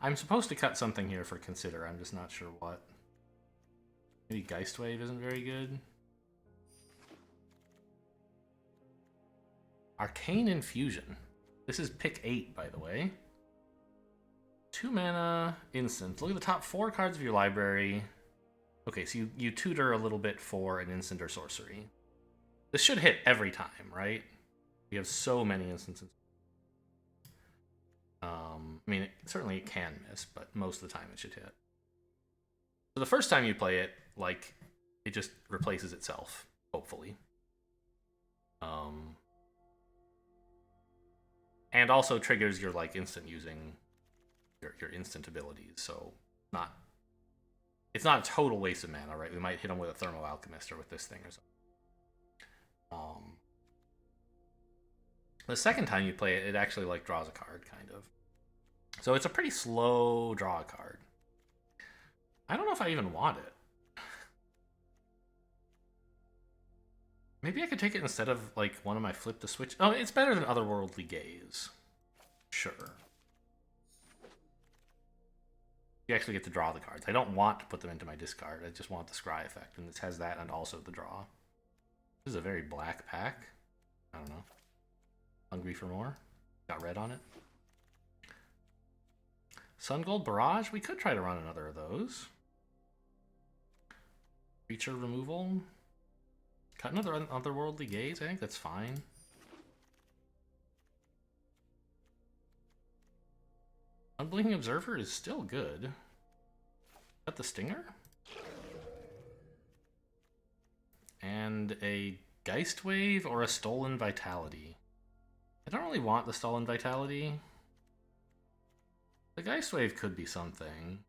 I'm supposed to cut something here for Consider. I'm just not sure what. Maybe Geistwave isn't very good. Arcane Infusion. This is pick 8, by the way. 2 mana, instant. Look at the top 4 cards of your library. Okay, so you tutor a little bit for an instant or sorcery. This should hit every time, right? We have so many instances. I mean, certainly it can miss, but most of the time it should hit. So the first time you play it, like, it just replaces itself, hopefully. And also triggers your, like, instant using your instant abilities, so it's not a total waste of mana, right? We might hit them with a Thermo Alchemist or with this thing or something. The second time you play it, it actually, like, draws a card, kind of. So it's a pretty slow draw card. I don't know if I even want it. Maybe I could take it instead of, like, one of my Flip the Switch. Oh, it's better than Otherworldly Gaze. Sure. You actually get to draw the cards. I don't want to put them into my discard. I just want the scry effect, and this has that and also the draw. This is a very black pack. I don't know. Hungry for more? Got red on it. Sun Gold Barrage? We could try to run another of those. Creature removal. Cut another Otherworldly Gaze? I think that's fine. Unblinking Observer is still good. Cut the Stinger? And a Geistwave or a Stolen Vitality? I don't really want the Stolen Vitality. The Geistwave could be something.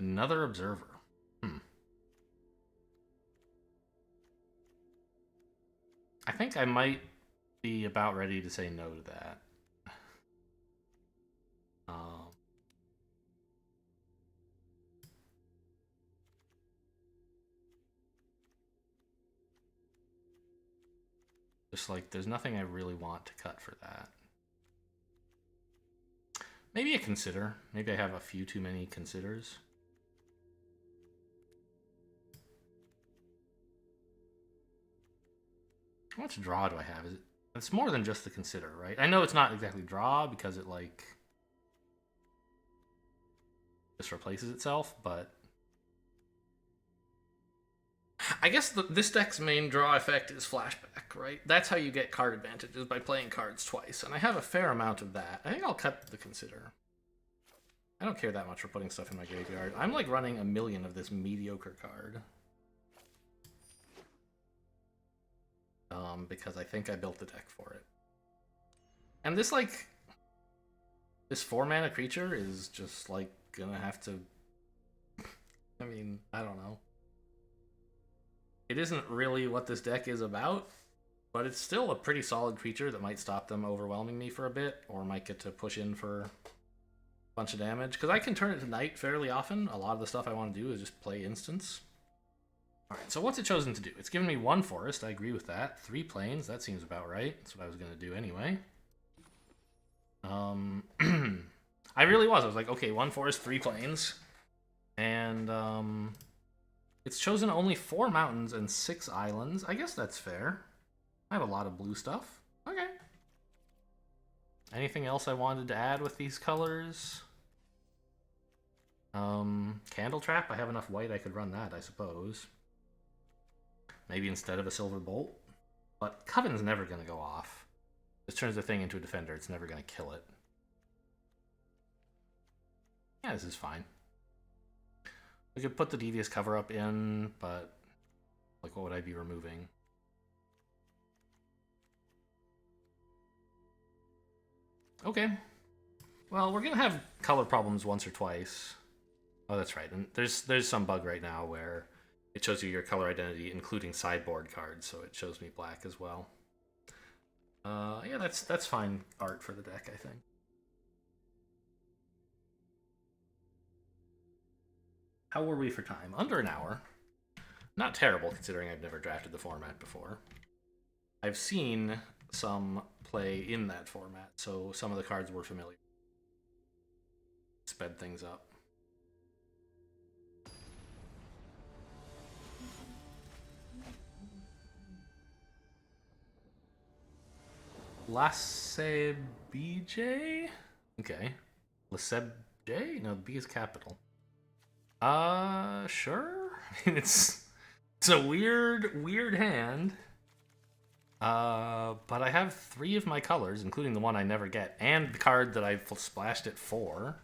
Another observer. I think I might be about ready to say no to that. Just like, there's nothing I really want to cut for that. Maybe a consider. Maybe I have a few too many considers. How much draw do I have? It's more than just the consider, right? I know it's not exactly draw because it like just replaces itself, but I guess this deck's main draw effect is flashback, right? That's how you get card advantages, by playing cards twice, and I have a fair amount of that. I think I'll cut the consider. I don't care that much for putting stuff in my graveyard. I'm like running a million of this mediocre card. Because I think I built the deck for it. And this, like, this 4-mana creature is just, like, gonna have to... I mean, I don't know. It isn't really what this deck is about, but it's still a pretty solid creature that might stop them overwhelming me for a bit, or might get to push in for a bunch of damage. Because I can turn it to night fairly often. A lot of the stuff I want to do is just play instants. Alright, so what's it chosen to do? It's given me 1 forest, I agree with that. 3 plains, that seems about right. That's what I was going to do anyway. I really was. I was like, okay, 1 forest, 3 plains. And, it's chosen only 4 mountains and 6 islands. I guess that's fair. I have a lot of blue stuff. Okay. Anything else I wanted to add with these colors? Candle Trap, I have enough white I could run that, I suppose. Maybe instead of a Silver Bolt. But Coven's never going to go off. This turns the thing into a defender. It's never going to kill it. Yeah, this is fine. We could put the Devious Cover-Up in, but... like, what would I be removing? Okay. Well, we're going to have color problems once or twice. Oh, that's right. And there's some bug right now where it shows you your color identity, including sideboard cards, so it shows me black as well. Yeah, that's fine art for the deck, I think. How were we for time? Under an hour. Not terrible, considering I've never drafted the format before. I've seen some play in that format, so some of the cards were familiar. Sped things up. Lasebj? Okay. Lasebj? No, the B is capital. Sure. I mean, it's a weird hand. But I have 3 of my colors, including the one I never get, and the card that I've splashed it for.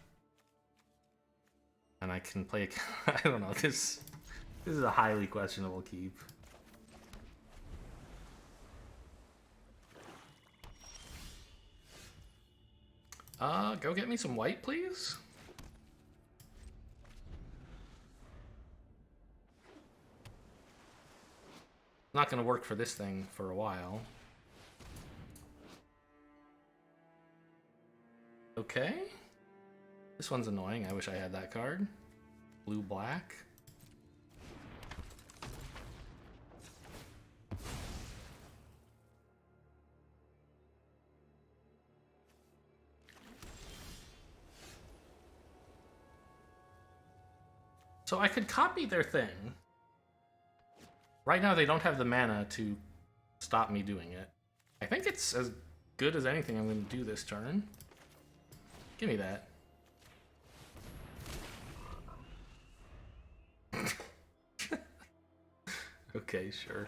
And I can play I don't know, this is a highly questionable keep. Go get me some white, please. Not gonna work for this thing for a while. Okay. This one's annoying. I wish I had that card. Blue, black. So I could copy their thing. Right now they don't have the mana to stop me doing it. I think it's as good as anything I'm going to do this turn. Give me that. Okay, sure.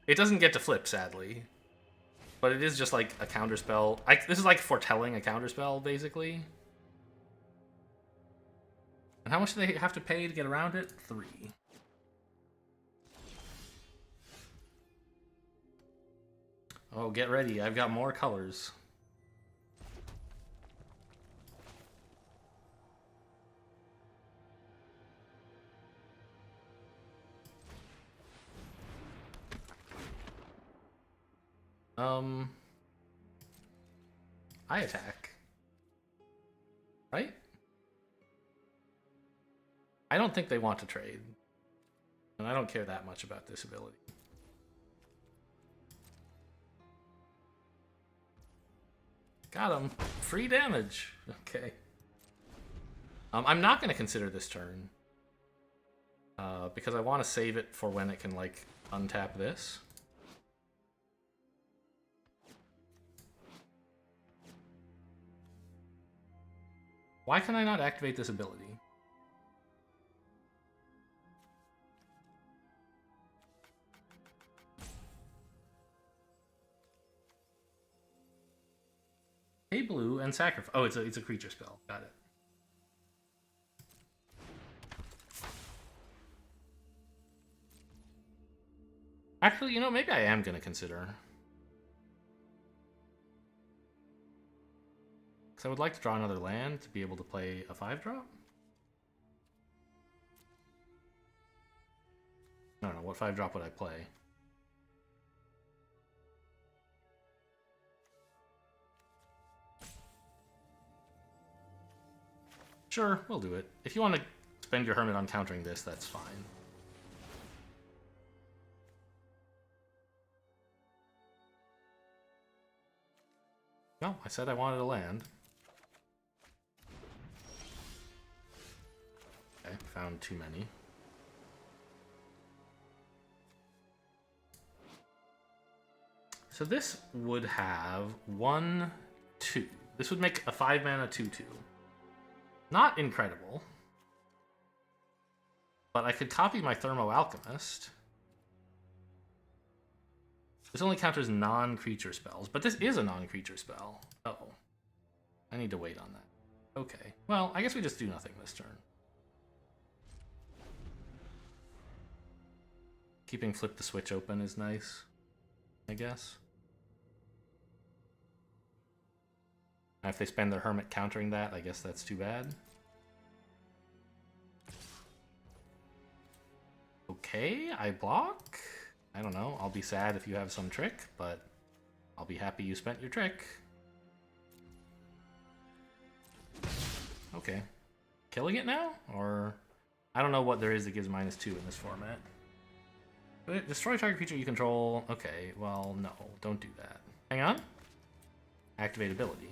It doesn't get to flip, sadly. But it is just like a counterspell. This is like foretelling a counterspell, basically. And how much do they have to pay to get around it? 3. Oh, get ready. I've got more colors. I attack. Right? I don't think they want to trade. And I don't care that much about this ability. Got him. Free damage. Okay. I'm not going to consider this turn. Because I want to save it for when it can, like, untap this. Why can I not activate this ability? Pay blue and sacrifice. Oh, it's a creature spell. Got it. Actually, you know, maybe I am going to consider. Because I would like to draw another land to be able to play a 5-drop. I don't know, what 5-drop would I play? Sure, we'll do it. If you want to spend your Hermit on countering this, that's fine. No, I said I wanted a land. Okay, found too many. So this would have 1, 2. This would make a 5-mana 2/2. Not incredible. But I could copy my Thermo Alchemist. This only counters non-creature spells, but this is a non-creature spell. Uh-oh. I need to wait on that. Okay. Well, I guess we just do nothing this turn. Keeping Flip the Switch open is nice, I guess. Now, if they spend their Hermit countering that, I guess that's too bad. Okay, I block. I don't know, I'll be sad if you have some trick, but I'll be happy you spent your trick. Okay. Killing it now? Or... I don't know what there is that gives -2 in this format. Destroy target creature you control. Okay, well, no, don't do that. Hang on. Activate ability.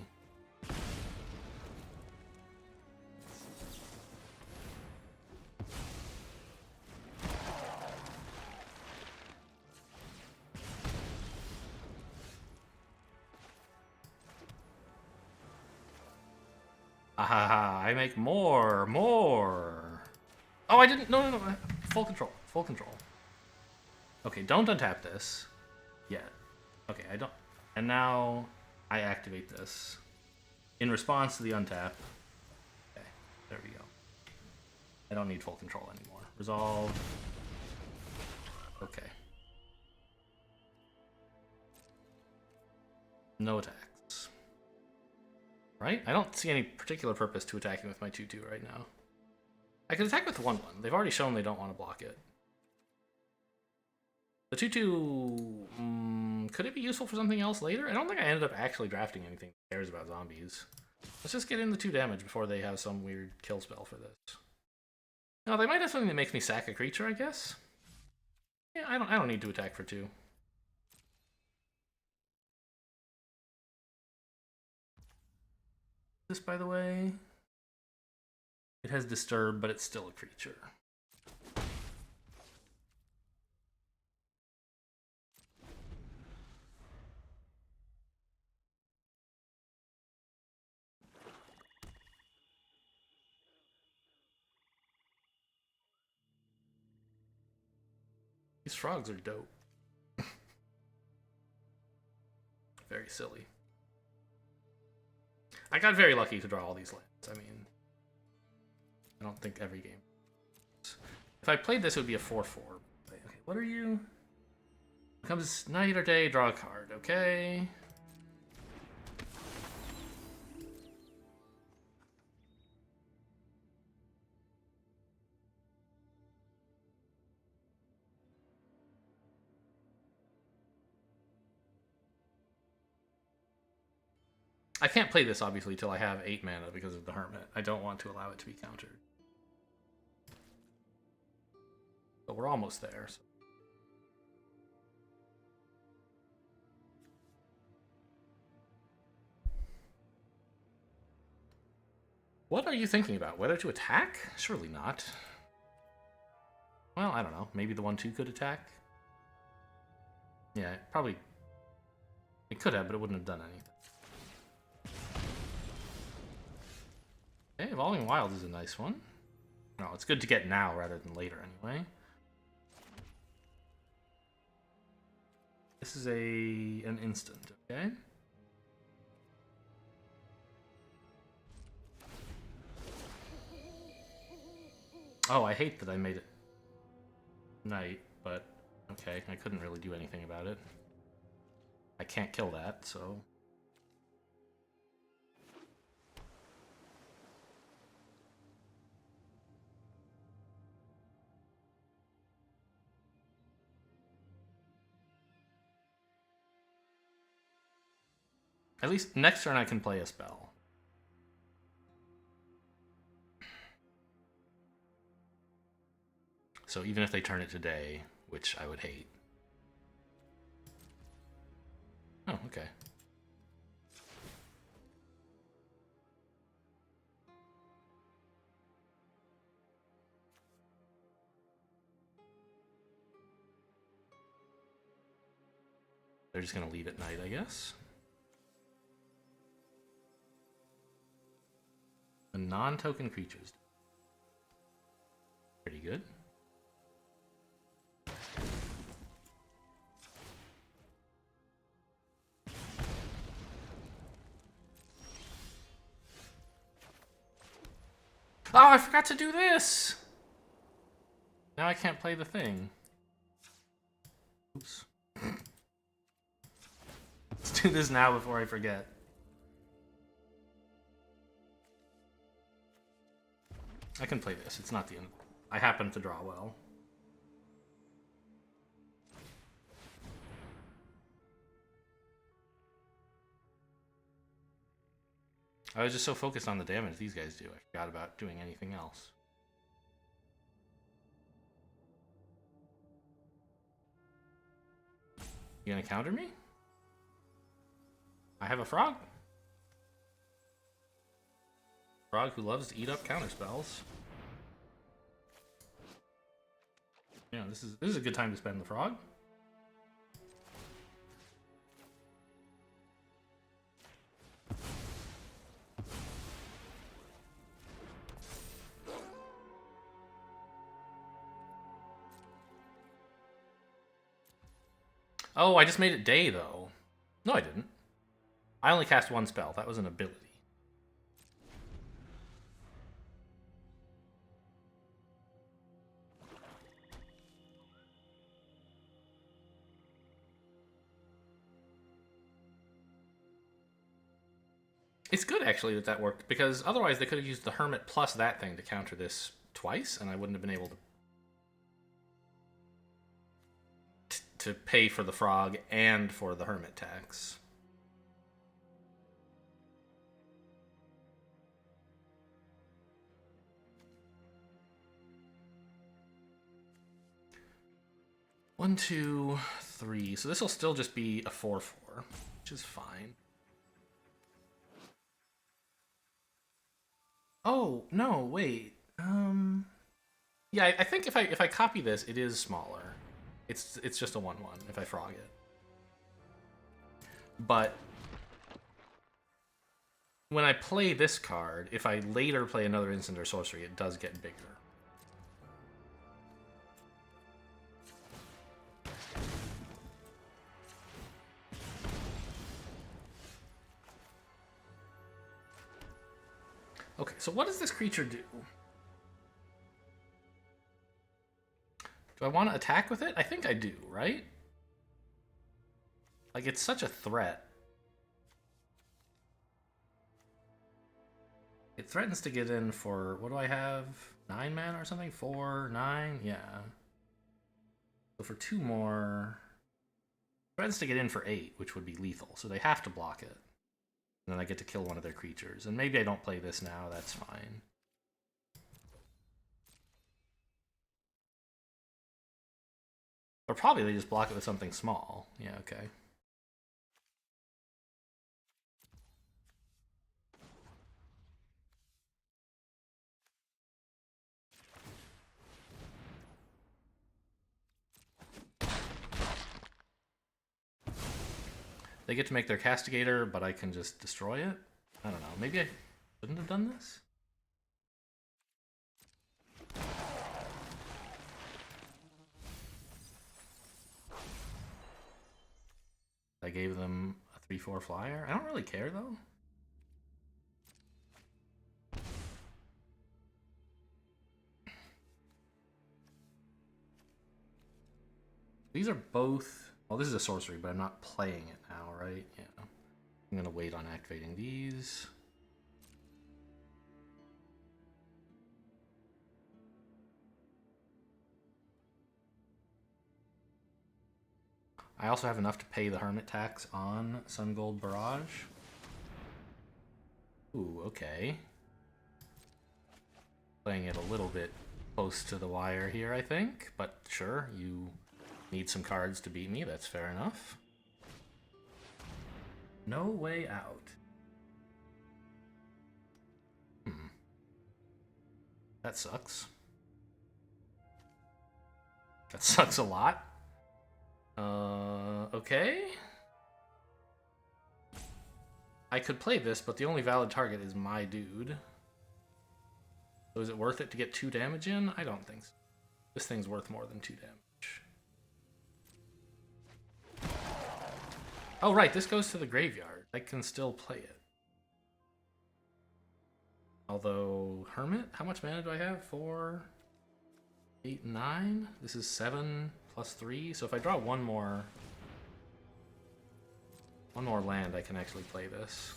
Ahaha, I make more. Oh, I didn't, no. Full control. Okay, don't untap this yet. Okay, I don't, and now I activate this in response to the untap. Okay, there we go. I don't need full control anymore. Resolve. Okay. No attacks. Right? I don't see any particular purpose to attacking with my 2/2 right now. I could attack with 1/1. They've already shown they don't want to block it. The 2/2, could it be useful for something else later? I don't think I ended up actually drafting anything that cares about zombies. Let's just get in the 2 damage before they have some weird kill spell for this. No, they might have something that makes me sack a creature, I guess. Yeah, I don't need to attack for 2. This, by the way, it has Disturb, but it's still a creature. These frogs are dope. Very silly. I got very lucky to draw all these lands. I mean, I don't think every game. If I played this, it would be a 4/4. Okay, what are you? Comes night or day, draw a card. Okay. I can't play this, obviously, till I have 8 mana because of the Hermit. I don't want to allow it to be countered. But we're almost there. So. What are you thinking about? Whether to attack? Surely not. Well, I don't know. Maybe the 1/2 could attack? Yeah, probably. It could have, but it wouldn't have done anything. Okay, Evolving Wild is a nice one. No, it's good to get now rather than later anyway. This is an instant, okay? Oh, I hate that I made it night, but okay, I couldn't really do anything about it. I can't kill that, so... At least next turn I can play a spell. So even if they turn it today, which I would hate. Oh, okay. They're just gonna leave at night, I guess. The non-token creatures. Pretty good. Oh, I forgot to do this! Now I can't play the thing. Oops. Let's do this now before I forget. I can play this. It's not the end. I happen to draw well. I was just so focused on the damage these guys do, I forgot about doing anything else. You gonna counter me? I have a frog. Frog who loves to eat up counter spells. Yeah, this is a good time to spend the frog. Oh, I just made it day, though. No, I didn't. I only cast one spell. That was an ability. It's good, actually, that that worked, because otherwise they could have used the Hermit plus that thing to counter this twice, and I wouldn't have been able to pay for the frog and for the Hermit tax. One, two, three. So this will still just be a 4/4, which is fine. Oh, no, wait. Yeah, I think if I copy this, it is smaller. It's just a 1/1 if I frog it. But when I play this card, if I later play another instant or sorcery, it does get bigger. Okay, so what does this creature do? Do I want to attack with it? I think I do, right? Like, it's such a threat. It threatens to get in for, what do I have? 9 mana or something? 4, 9? Yeah. So for 2 more... Threatens to get in for 8, which would be lethal, so they have to block it. And then I get to kill one of their creatures. And maybe I don't play this now, that's fine. Or probably they just block it with something small. Yeah, okay. They get to make their Castigator, but I can just destroy it? I don't know. Maybe I shouldn't have done this? I gave them a 3/4 flyer. I don't really care, though. These are both... Well, this is a sorcery, but I'm not playing it now, right? Yeah. I'm going to wait on activating these. I also have enough to pay the Hermit tax on Sun Gold Barrage. Ooh, okay. Playing it a little bit close to the wire here, I think. But sure, you need some cards to beat me. That's fair enough. No way out. That sucks. That sucks a lot. Okay. I could play this, but the only valid target is my dude. So is it worth it to get 2 damage in? I don't think so. This thing's worth more than 2 damage. Oh, right, this goes to the graveyard. I can still play it. Although, Hermit? How much mana do I have? 4, 8, 9? This is 7 plus 3. So if I draw one more land, I can actually play this.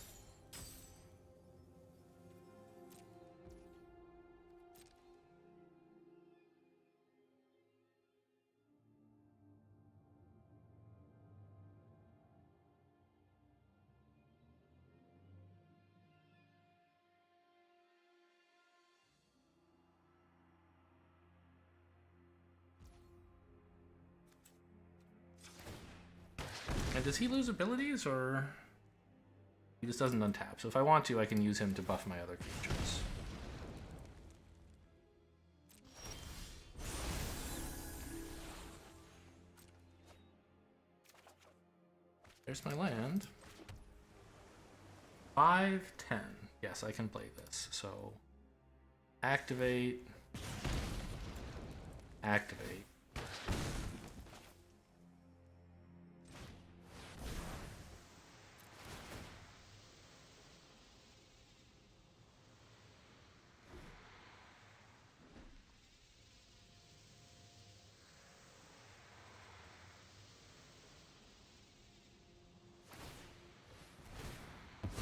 And does he lose abilities, or he just doesn't untap? So if I want to, I can use him to buff my other creatures. There's my land. 5, 10. Yes, I can play this. So activate, activate.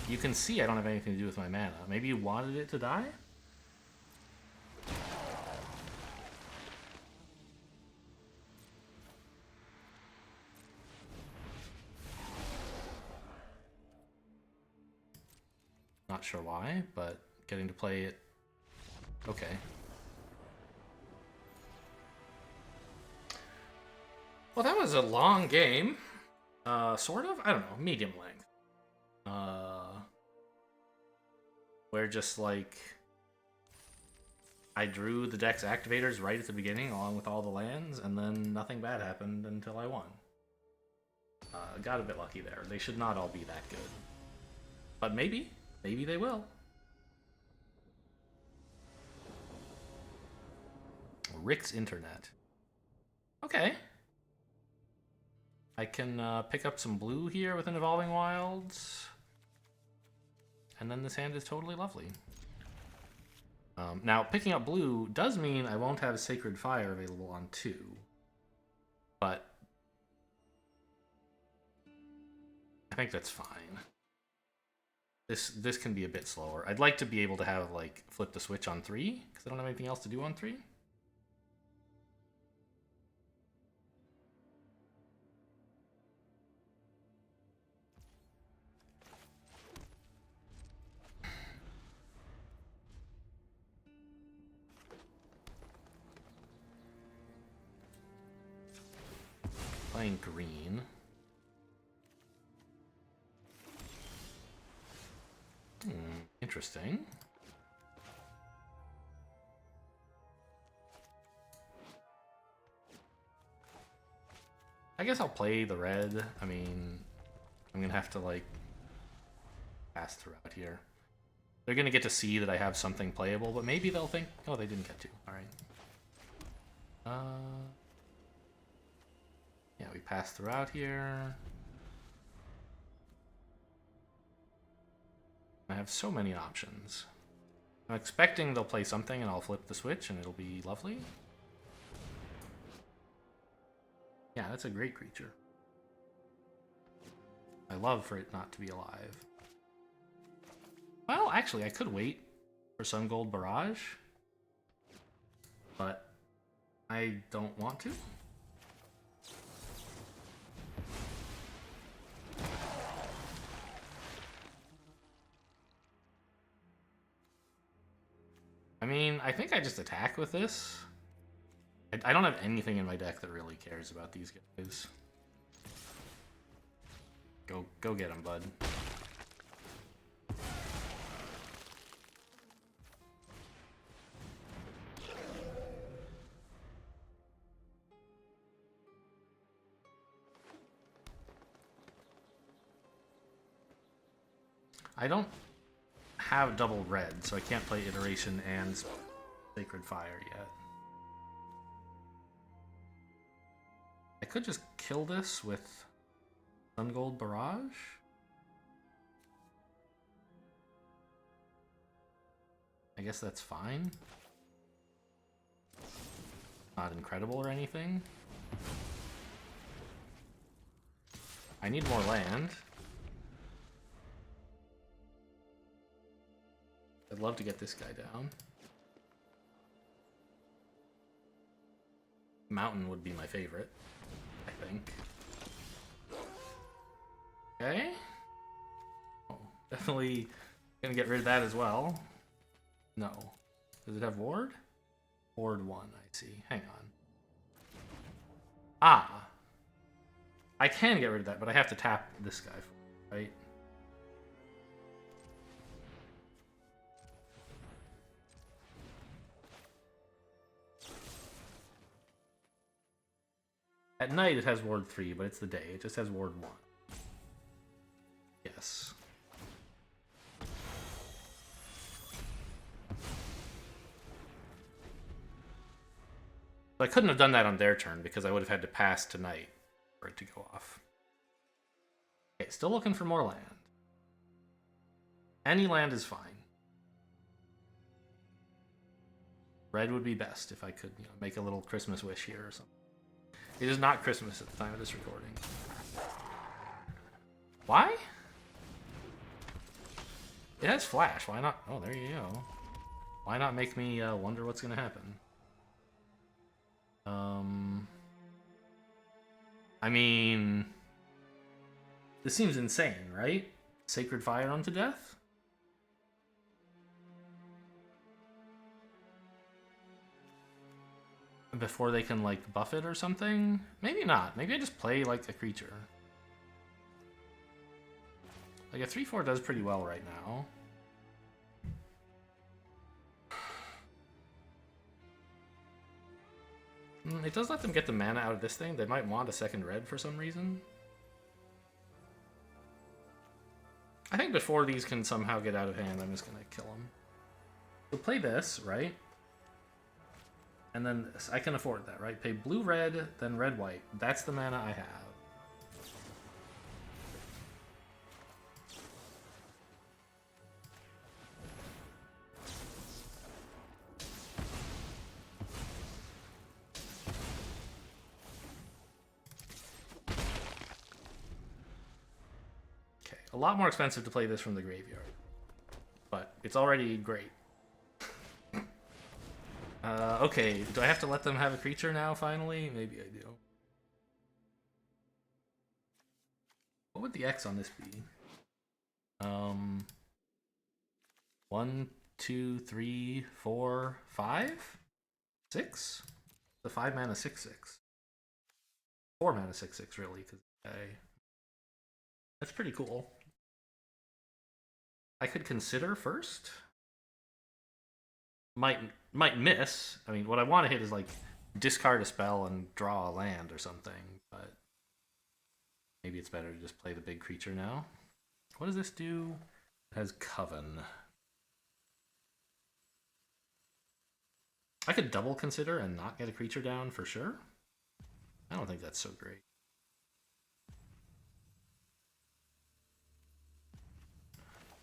You can see I don't have anything to do with my mana. Maybe you wanted it to die? Not sure why, but getting to play it... Okay. Well, that was a long game. Sort of? I don't know. Medium length. Where just, like... I drew the deck's activators right at the beginning, along with all the lands, and then nothing bad happened until I won. Got a bit lucky there. They should not all be that good. But maybe. Maybe they will. Rick's Internet. Okay. I can pick up some blue here with an Evolving Wilds. And then this hand is totally lovely. Now, picking up blue does mean I won't have Sacred Fire available on 2. But I think that's fine. This can be a bit slower. I'd like to be able to have, like, flip the switch on 3, because I don't have anything else to do on 3. Playing green. Interesting. I guess I'll play the red. I mean, I'm gonna have to like pass throughout here. They're gonna get to see that I have something playable, but maybe they'll think, oh, they didn't get to. All right. Yeah, we pass throughout here. I have so many options. I'm expecting they'll play something and I'll flip the switch and it'll be lovely. Yeah, that's a great creature. I love for it not to be alive. Well, actually, I could wait for Sun Gold Barrage, but I don't want to. I mean, I think I just attack with this. I don't have anything in my deck that really cares about these guys. Go get them, bud. I don't have double red, so I can't play Iteration and Sacred Fire yet. I could just kill this with Sun Gold Barrage. I guess that's fine. Not incredible or anything. I need more land. I'd love to get this guy down. Mountain would be my favorite, I think. Okay. Oh, definitely gonna get rid of that as well. No. Does it have ward? Ward 1, I see. Hang on. Ah! I can get rid of that, but I have to tap this guy, right? At night it has ward 3, but it's the day. It just has ward 1. Yes. I couldn't have done that on their turn because I would have had to pass tonight for it to go off. Okay, still looking for more land. Any land is fine. Red would be best if I could, you know, make a little Christmas wish here or something. It is not Christmas at the time of this recording. Why? It has flash. Why not? Oh, there you go. Why not make me wonder what's going to happen? I mean, this seems insane, right? Sacred Fire unto death? Before they can, like, buff it or something? Maybe not. Maybe I just play, like, a creature. Like, a 3/4 does pretty well right now. It does let them get the mana out of this thing. They might want a second red for some reason. I think before these can somehow get out of hand, I'm just going to kill them. So play this, right? And then this. I can afford that, right? Pay blue-red, then red-white. That's the mana I have. A lot more expensive to play this from the graveyard, but it's already great. Okay, do I have to let them have a creature now, finally? Maybe I do. What would the X on this be? 1, 2, 3, 4, 5? 6? The 5 mana 6/6. 4 mana 6/6 really, because that's pretty cool. I could consider first. Might miss. I mean, what I want to hit is like discard a spell and draw a land or something, but maybe it's better to just play the big creature now. What does this do? It has Coven. I could double consider and not get a creature down for sure. I don't think that's so great.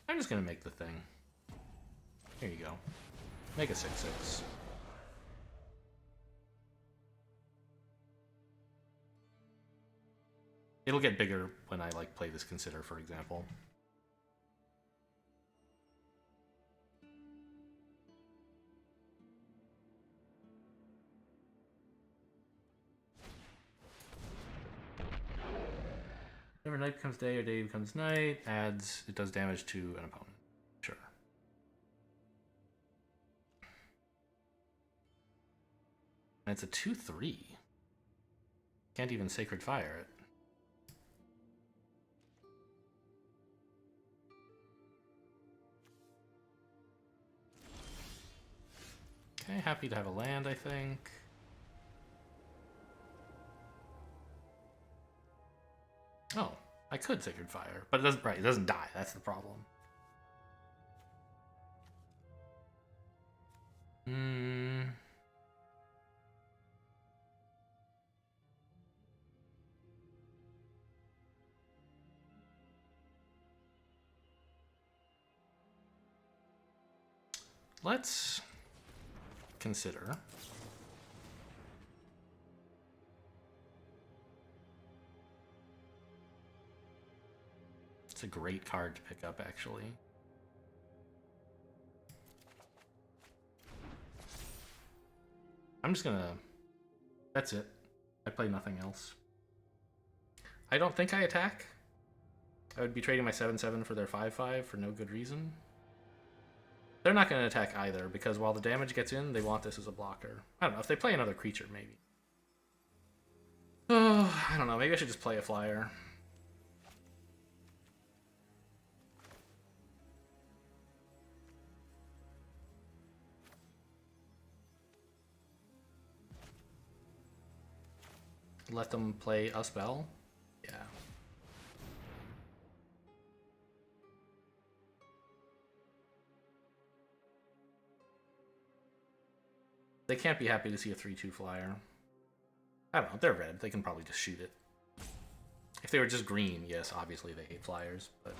I'm just gonna make the thing. Here you go. Make a 6/6. It'll get bigger when I like play this consider, for example. Whenever night becomes day or day becomes night, it does damage to an opponent. Sure. And it's a 2/3. Can't even Sacred Fire it. Okay, happy to have a land, I think. Oh, I could Sacred Fire, but it doesn't. Right, it doesn't die. That's the problem. Let's consider. It's a great card to pick up, actually. I'm just gonna... That's it. I play nothing else. I don't think I attack. I would be trading my 7/7 for their 5/5 for no good reason. They're not going to attack either, because while the damage gets in, they want this as a blocker. I don't know, if they play another creature, maybe. Oh, I don't know, maybe I should just play a flyer. Let them play a spell? Yeah. They can't be happy to see a 3/2 flyer. I don't know, they're red. They can probably just shoot it. If they were just green, yes, obviously they hate flyers, but...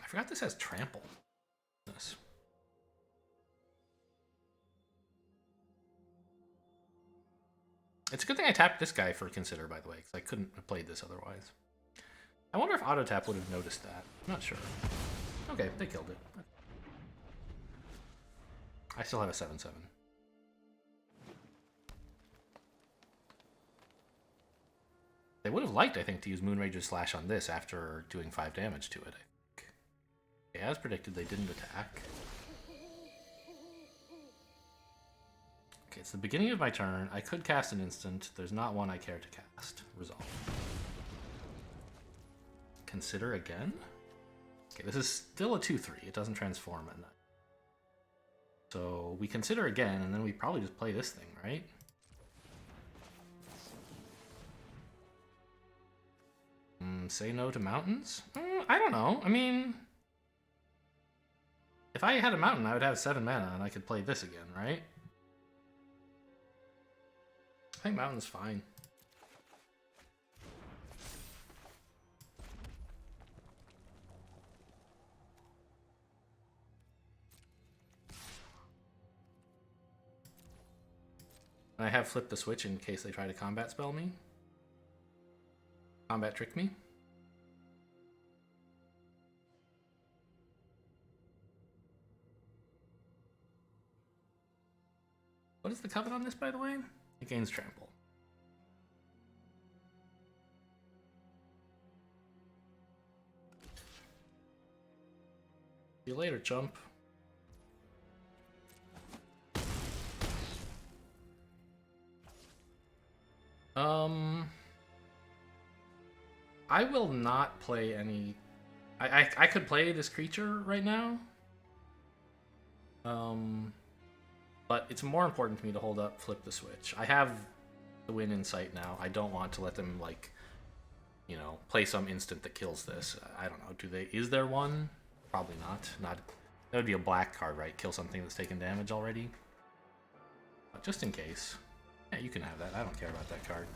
I forgot this has trample. This. It's a good thing I tapped this guy for consider, by the way, because I couldn't have played this otherwise. I wonder if auto tap would have noticed that. I'm not sure. Okay, they killed it. I still have a 7/7. They would have liked, I think, to use Moonrager's Slash on this after doing 5 damage to it, I think. Okay, as predicted, they didn't attack. Okay, it's the beginning of my turn. I could cast an instant. There's not one I care to cast. Resolve. Consider again? Okay, this is still a 2/3. It doesn't transform at night. So we consider again, and then we probably just play this thing, right? Say no to mountains? I don't know. I mean... If I had a mountain, I would have 7 mana, and I could play this again, right? I think mountain's fine. And I have flipped the switch in case they try to combat spell me. Combat trick me. What is the covenant on this, by the way? It gains trample. See you later, chump. Um, I will not play any. I could play this creature right now. But it's more important to me to hold up, flip the switch. I have the win in sight now. I don't want to let them like, you know, play some instant that kills this. I don't know. Do they? Is there one? Probably not. Not. That would be a black card, right? Kill something that's taken damage already. But just in case. Yeah, you can have that. I don't care about that card.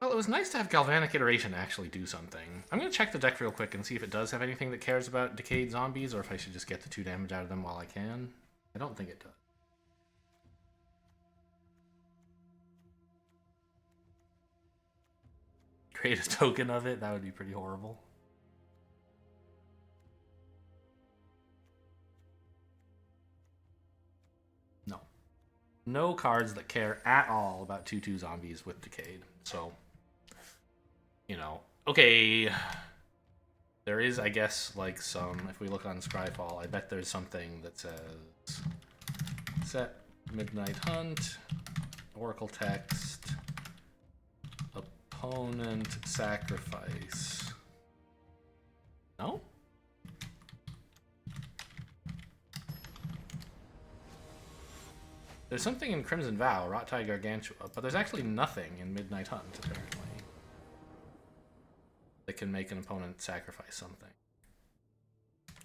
Well, it was nice to have Galvanic Iteration actually do something. I'm going to check the deck real quick and see if it does have anything that cares about decayed zombies, or if I should just get the 2 damage out of them while I can. I don't think it does. Create a token of it? That would be pretty horrible. No. No cards that care at all about 2/2 zombies with decayed. So, you know, okay. There is, I guess, like some, if we look on Scryfall, I bet there's something that says set Midnight Hunt, Oracle text, opponent sacrifice. No? There's something in Crimson Vow, Rottai Gargantua, but there's actually nothing in Midnight Hunt, apparently, that can make an opponent sacrifice something.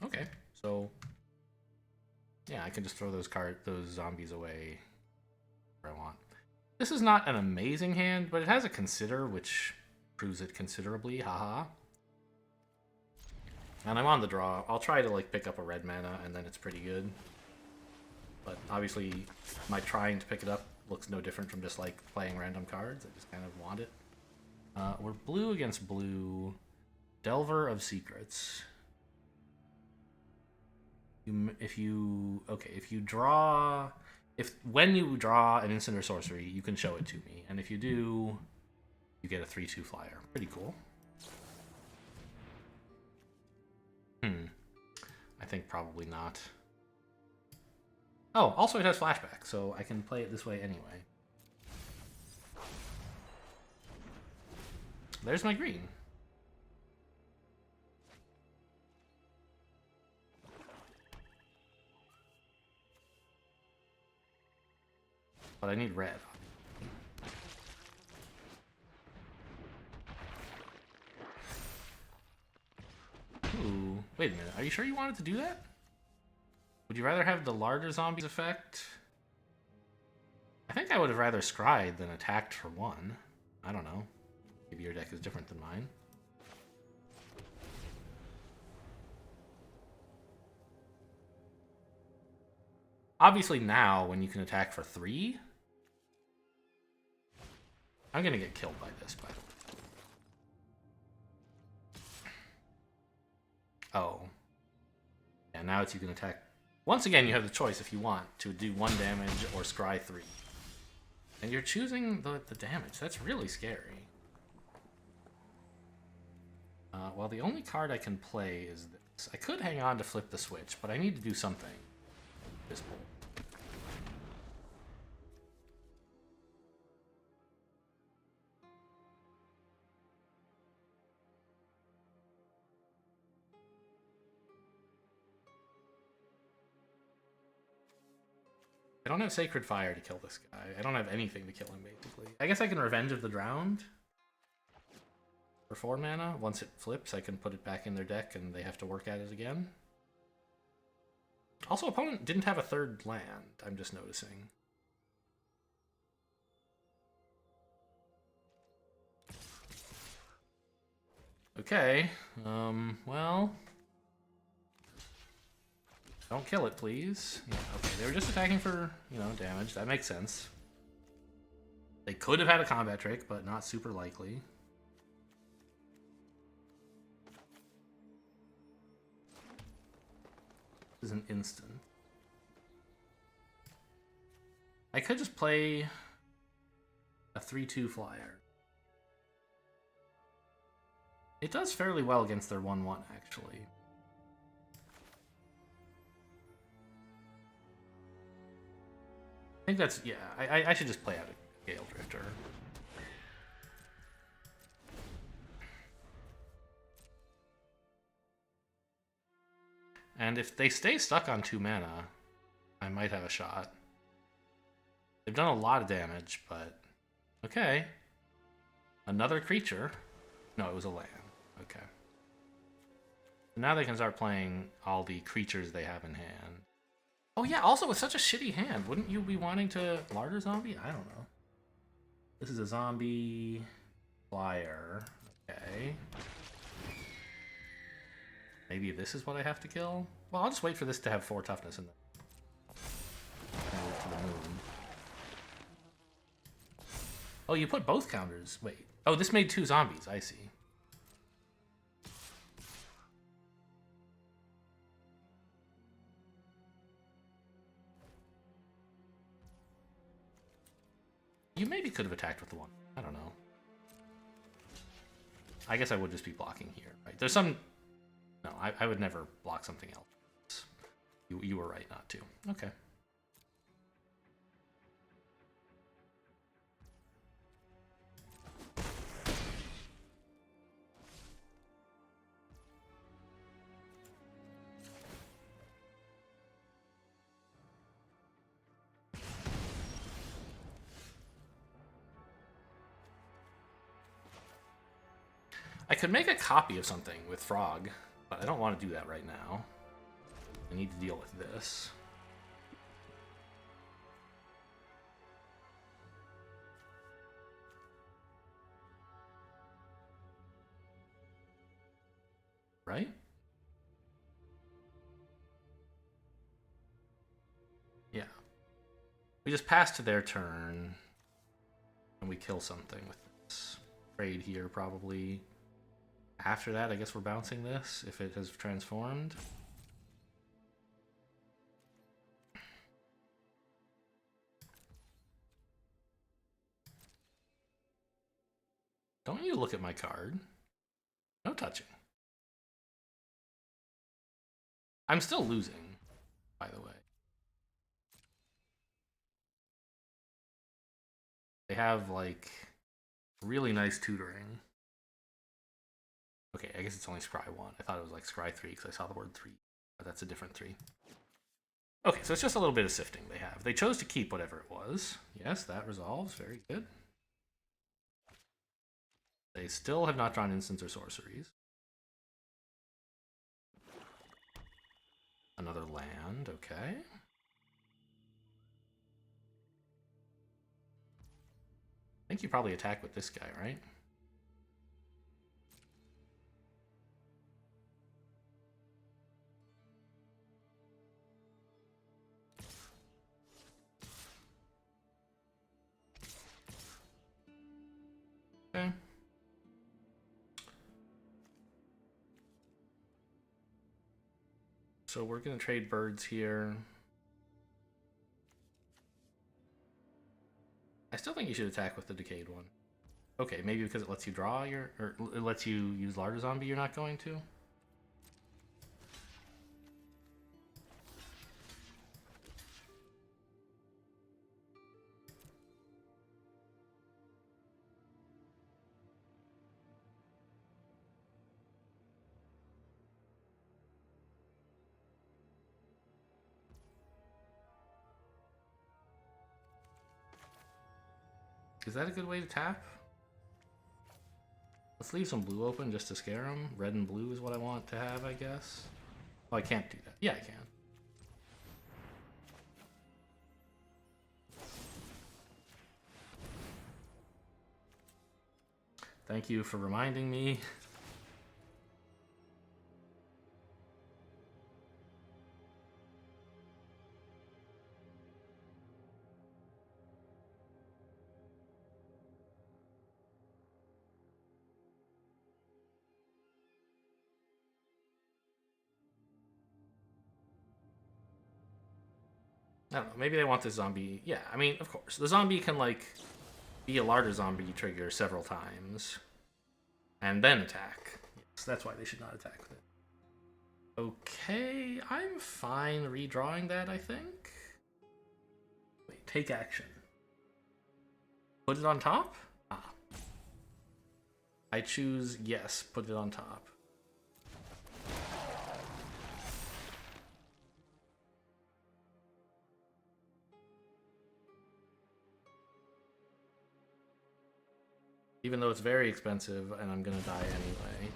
Okay, so yeah, I can just throw those zombies away where I want. This is not an amazing hand, but it has a Consider, which proves it considerably, haha. And I'm on the draw. I'll try to like pick up a red mana, and then it's pretty good. But obviously, my trying to pick it up looks no different from just like playing random cards. I just kind of want it. We're blue against blue. Delver of Secrets. When you draw an instant or sorcery, you can show it to me, and if you do, you get a 3/2 flyer. Pretty cool. I think probably not. Oh, also it has flashback, so I can play it this way anyway. There's my green. But I need red. Ooh, wait a minute. Are you sure you wanted to do that? Would you rather have the larger zombies effect? I think I would have rather scryed than attacked for 1. I don't know. Maybe your deck is different than mine. Obviously now, when you can attack for 3... I'm gonna get killed by this, by the way. Oh. Yeah, now it's you can attack. Once again, you have the choice if you want to do 1 damage or scry 3. And you're choosing the damage. That's really scary. Well, the only card I can play is this. I could hang on to flip the switch, but I need to do something. This pull. I don't have Sacred Fire to kill this guy. I don't have anything to kill him, basically. I guess I can Revenge of the Drowned. For 4 mana. Once it flips, I can put it back in their deck and they have to work at it again. Also, opponent didn't have a 3rd land, I'm just noticing. Okay, well... Don't kill it, please. Yeah, okay, they were just attacking for, you know, damage. That makes sense. They could have had a combat trick, but not super likely. This is an instant. I could just play a 3/2 flyer. It does fairly well against their 1/1, actually. I think that's, yeah, I should just play out a Gale Drifter. And if they stay stuck on 2 mana, I might have a shot. They've done a lot of damage, but... Okay. Another creature. No, it was a land. Okay. Now they can start playing all the creatures they have in hand. Oh yeah, also with such a shitty hand, wouldn't you be wanting to larder zombie? I don't know. This is a zombie flyer. Okay. Maybe this is what I have to kill? Well, I'll just wait for this to have 4 toughness and then to the moon. Oh, you put both counters. Wait. Oh, this made 2 zombies. I see. You maybe could have attacked with the 1. I don't know. I guess I would just be blocking here, right? There's some... No, I would never block something else. You were right not to. Okay. I could make a copy of something with Frog, but I don't want to do that right now. I need to deal with this. Right? Yeah. We just pass to their turn, and we kill something with this. Trade here, probably. After that, I guess we're bouncing this, if it has transformed. Don't you look at my card. No touching. I'm still losing, by the way. They have, like, really nice tutoring. Okay, I guess it's only Scry 1. I thought it was like Scry 3 because I saw the word 3. But that's a different 3. Okay, so it's just a little bit of sifting they have. They chose to keep whatever it was. Yes, that resolves. Very good. They still have not drawn instants or sorceries. Another land, okay. I think you probably attack with this guy, right? Okay. So we're going to trade birds here. I still think you should attack with the decayed one. Okay, maybe because it lets you draw your... Or it lets you use larger zombie, you're not going to? Is that a good way to tap? Let's leave some blue open just to scare them. Red and blue is what I want to have, I guess. Oh, I can't do that. Yeah, I can. Thank you for reminding me. I don't know, maybe they want the zombie. Yeah, I mean, of course. The zombie can, like, be a larger zombie trigger several times. And then attack. So that's why they should not attack with it. Okay, I'm fine redrawing that, I think. Wait, take action. Put it on top? Ah. I choose yes, put it on top. Even though it's very expensive and I'm gonna die anyway.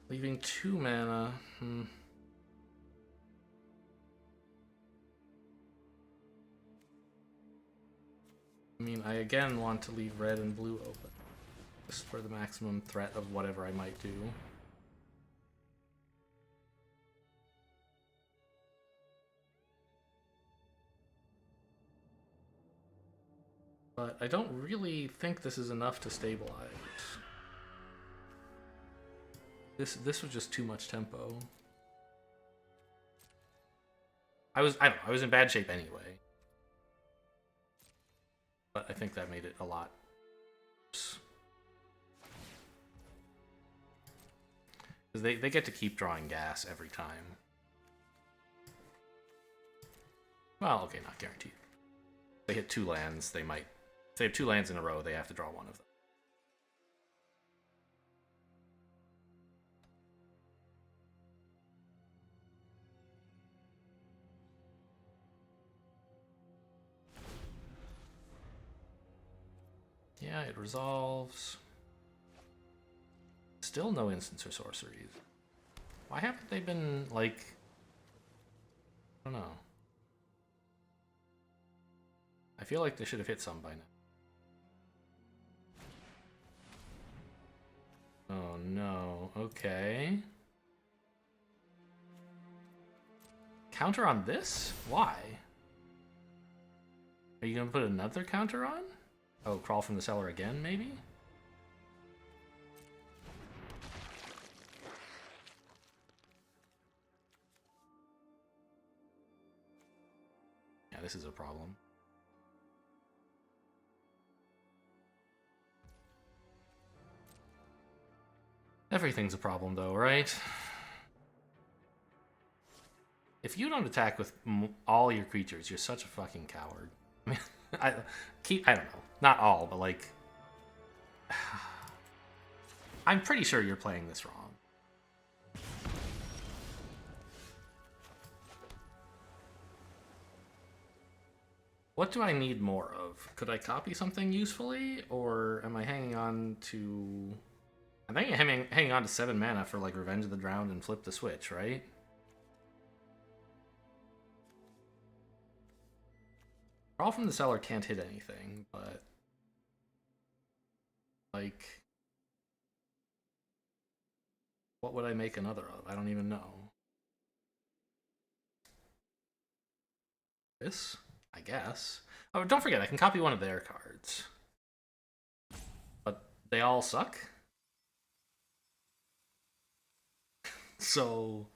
Leaving 2 mana. I mean, I again want to leave red and blue open. Just for the maximum threat of whatever I might do. But I don't really think this is enough to stabilize. This was just too much tempo. I don't know, I was in bad shape anyway. But I think that made it a lot worse. Because they get to keep drawing gas every time. Well, okay, not guaranteed. If they hit 2 lands, they might... If they have 2 lands in a row, they have to draw one of them. Yeah, it resolves. Still no instants or sorceries. Why haven't they been, like... I don't know. I feel like they should have hit some by now. Oh no, okay. Counter on this? Why? Are you gonna put another counter on? Oh, crawl from the cellar again, maybe? Yeah, this is a problem. Everything's a problem, though, right? If you don't attack with all your creatures, you're such a fucking coward. I mean, I don't know. Not all, but like... I'm pretty sure you're playing this wrong. What do I need more of? Could I copy something usefully? Or am I hanging on to... I think I'm hanging on to 7 mana for like Revenge of the Drowned and Flip the Switch, right? Crawl from the Cellar can't hit anything, but... like... what would I make another of? I don't even know. This? I guess. Oh, don't forget, I can copy one of their cards. But they all suck? So,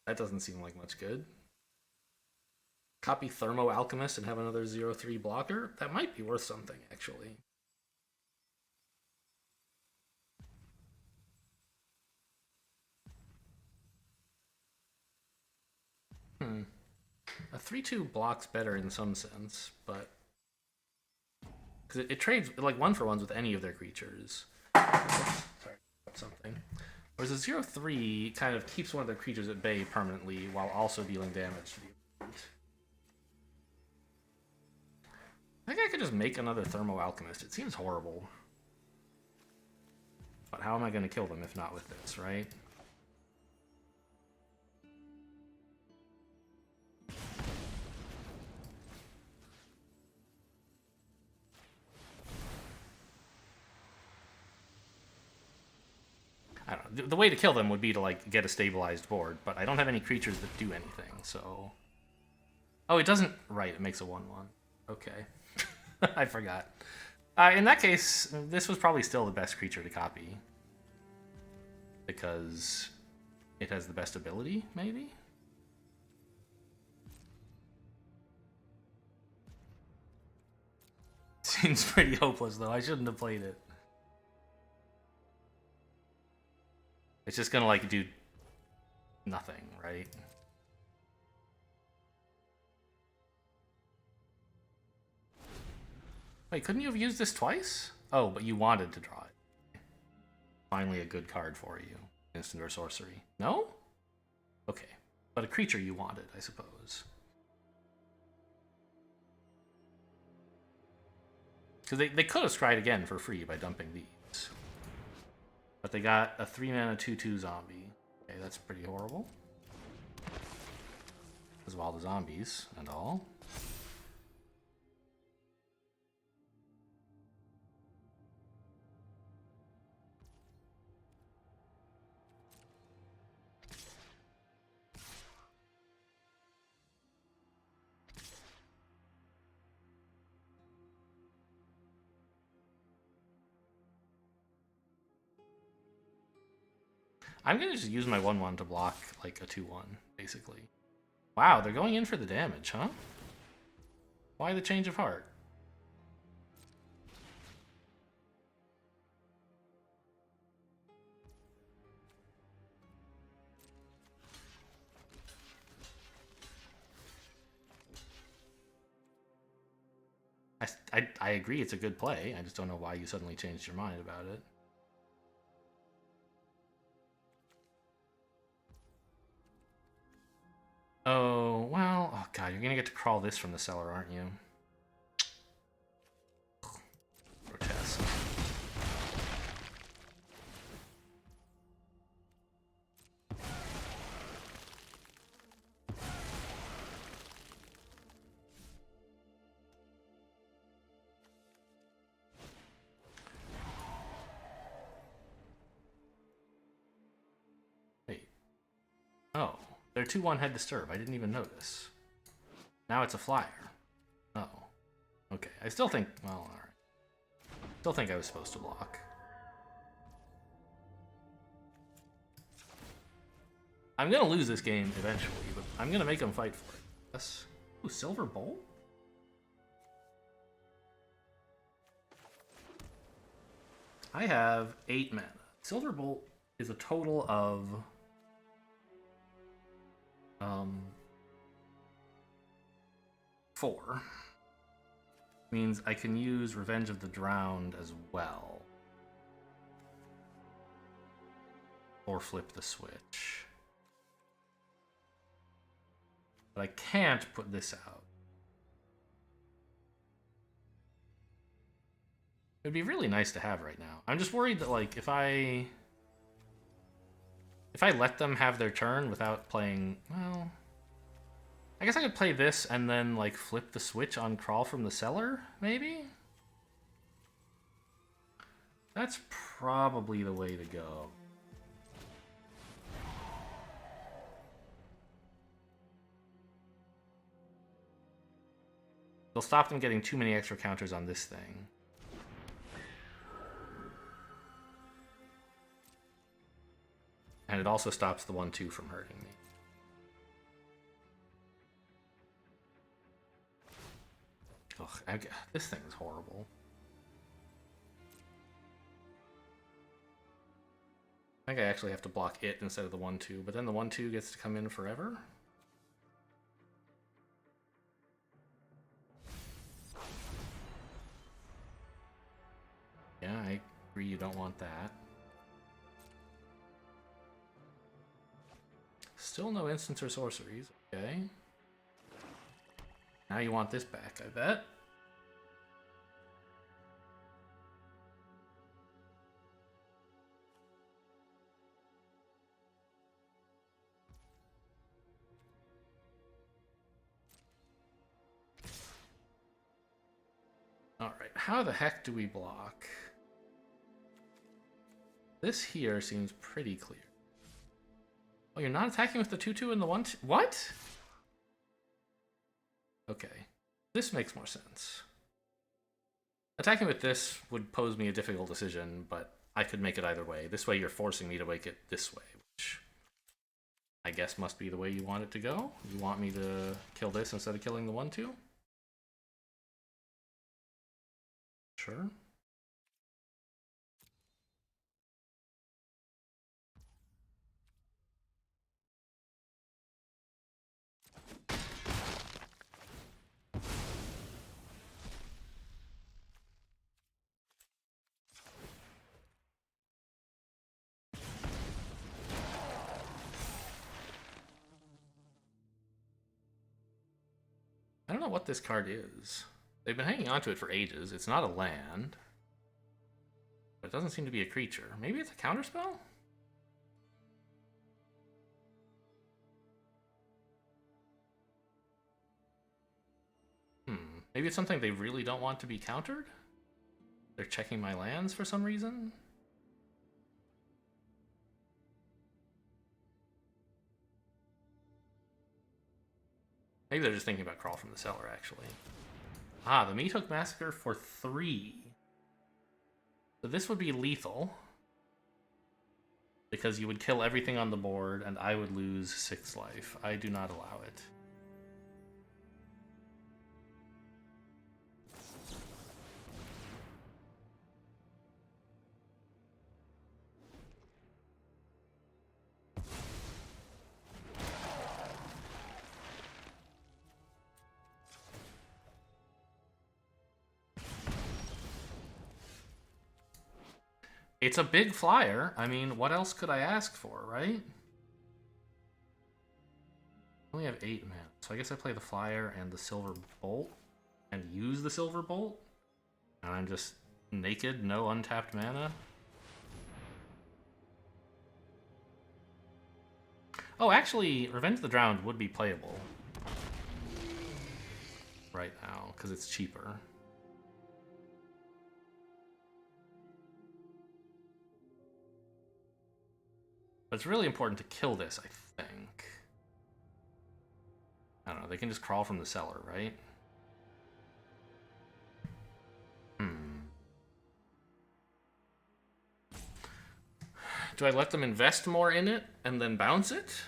that doesn't seem like much good. Copy Thermo Alchemist and have another 0/3 blocker? That might be worth something, actually. A 3/2 blocks better in some sense, but... because it trades, like, 1-for-1s with any of their creatures. Sorry, something. Whereas a 0/3 kind of keeps one of their creatures at bay permanently while also dealing damage to the opponent. I think I could just make another Thermo Alchemist. It seems horrible. But how am I going to kill them if not with this, right? I don't know. the way to kill them would be to like get a stabilized board, but I don't have any creatures that do anything, so... Oh, it doesn't... Right, it makes a 1/1. Okay. I forgot. In that case, this was probably still the best creature to copy. Because it has the best ability, maybe? Seems pretty hopeless, though. I shouldn't have played it. It's just gonna, like, do nothing, right? Wait, couldn't you have used this twice? Oh, but you wanted to draw it. Finally a good card for you. Instant or sorcery. No? Okay. But a creature you wanted, I suppose. Because they could have scryed again for free by dumping these. But they got a 3-mana 2/2 zombie. Okay, that's pretty horrible. Because of all the zombies and all. I'm going to just use my 1/1 to block, like, a 2/1, basically. Wow, they're going in for the damage, huh? Why the change of heart? I agree it's a good play. I just don't know why you suddenly changed your mind about it. Oh, well... Oh, God, you're gonna get to crawl this from the cellar, aren't you? Grotesque. Wait. Oh. Their 2/1 had disturb. I didn't even notice. Now it's a flyer. Oh. Okay. I still think... Well, alright. Still think I was supposed to block. I'm gonna lose this game eventually, but I'm gonna make them fight for it. Yes. Ooh, Silver Bolt? I have 8 mana. Silver Bolt is a total of... 4. Means I can use Revenge of the Drowned as well. Or flip the switch. But I can't put this out. It'd be really nice to have right now. I'm just worried that, like, if I let them have their turn without playing... Well... I guess I could play this and then, like, flip the switch on Crawl from the Cellar, maybe? That's probably the way to go. They'll stop them getting too many extra counters on this thing. And it also stops the 1/2 from hurting me. Ugh, this thing is horrible. I think I actually have to block it instead of the 1/2, but then the 1/2 gets to come in forever? Yeah, I agree you don't want that. Still no instants or sorceries, okay. Now you want this back, I bet. Alright, how the heck do we block? This here seems pretty clear. Oh, you're not attacking with the 2/2 and the 1/2? What? Okay. This makes more sense. Attacking with this would pose me a difficult decision, but I could make it either way. This way you're forcing me to make it this way, which I guess must be the way you want it to go. You want me to kill this instead of killing the 1/2? Sure. I don't know what this card is. They've been hanging on to it for ages. It's not a land. But it doesn't seem to be a creature. Maybe it's a counterspell? Maybe it's something they really don't want to be countered? They're checking my lands for some reason? Maybe they're just thinking about Crawl from the Cellar, actually. Ah, the Meat Hook Massacre for 3. So this would be lethal. Because you would kill everything on the board, and I would lose 6 life. I do not allow it. It's a big flyer. I mean, what else could I ask for, right? I only have 8 mana, so I guess I play the flyer and the silver bolt and use the silver bolt. And I'm just naked, no untapped mana. Oh, actually, Revenge of the Drowned would be playable right now, because it's cheaper. But it's really important to kill this, I think. I don't know, they can just crawl from the cellar, right? Do I let them invest more in it and then bounce it?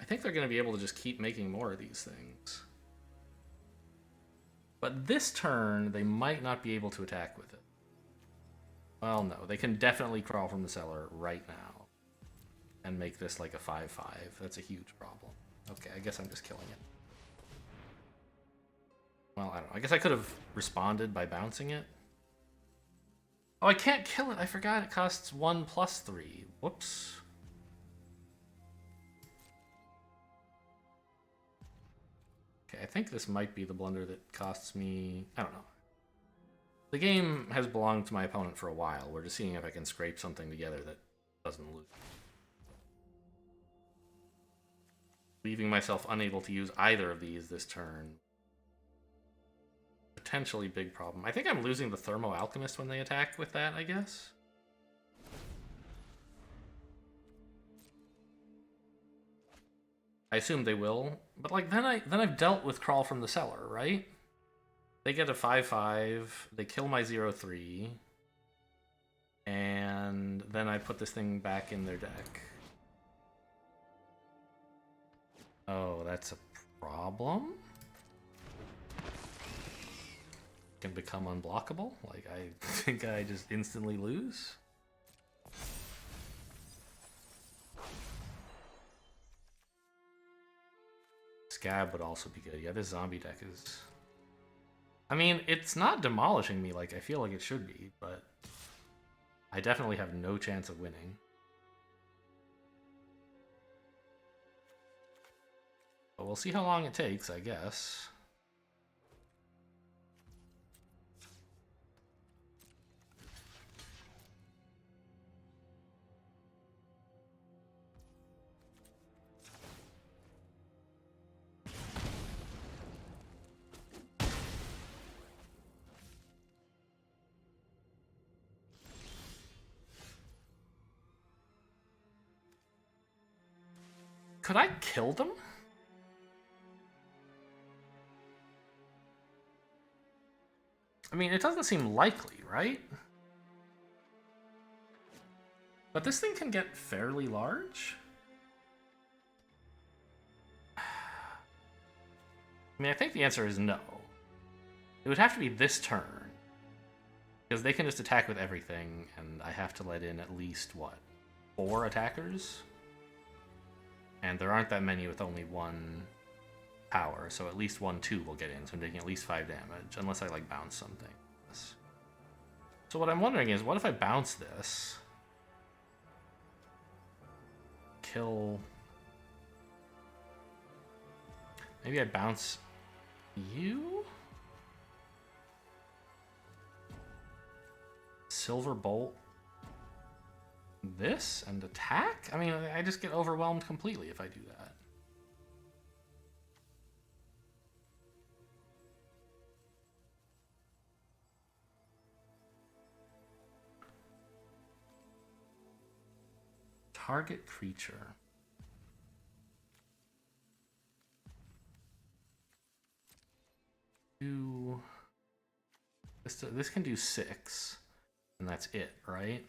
I think they're going to be able to just keep making more of these things. But this turn, they might not be able to attack with it. Well, no, they can definitely crawl from the cellar right now and make this like a 5/5. That's a huge problem. Okay, I guess I'm just killing it. Well, I don't know. I guess I could have responded by bouncing it. Oh, I can't kill it. I forgot it costs 1 + 3. Whoops. Okay, I think this might be the blunder that costs me... I don't know. The game has belonged to my opponent for a while. We're just seeing if I can scrape something together that doesn't lose. Leaving myself unable to use either of these this turn. Potentially big problem. I think I'm losing the Thermo Alchemist when they attack with that, I guess. I assume they will, but like then I've dealt with Crawl from the Cellar, right? They get a 5/5, they kill my 0/3, and then I put this thing back in their deck. Oh, that's a problem? Can become unblockable? Like, I think I just instantly lose? Scab would also be good. Yeah, this zombie deck is... I mean, it's not demolishing me like I feel like it should be, but I definitely have no chance of winning. But we'll see how long it takes, I guess. Could I kill them? I mean, it doesn't seem likely, right? But this thing can get fairly large. I mean, I think the answer is no. It would have to be this turn. Because they can just attack with everything, and I have to let in at least, what, 4 attackers? And there aren't that many with only 1 power, so at least 1/2 will get in, so I'm taking at least 5 damage, unless I, like, bounce something. So what I'm wondering is, what if I bounce this? Kill... Maybe I bounce you? Silver Bolt this and attack? I mean, I just get overwhelmed completely if I do that. Target creature. This can do 6, and that's it, right?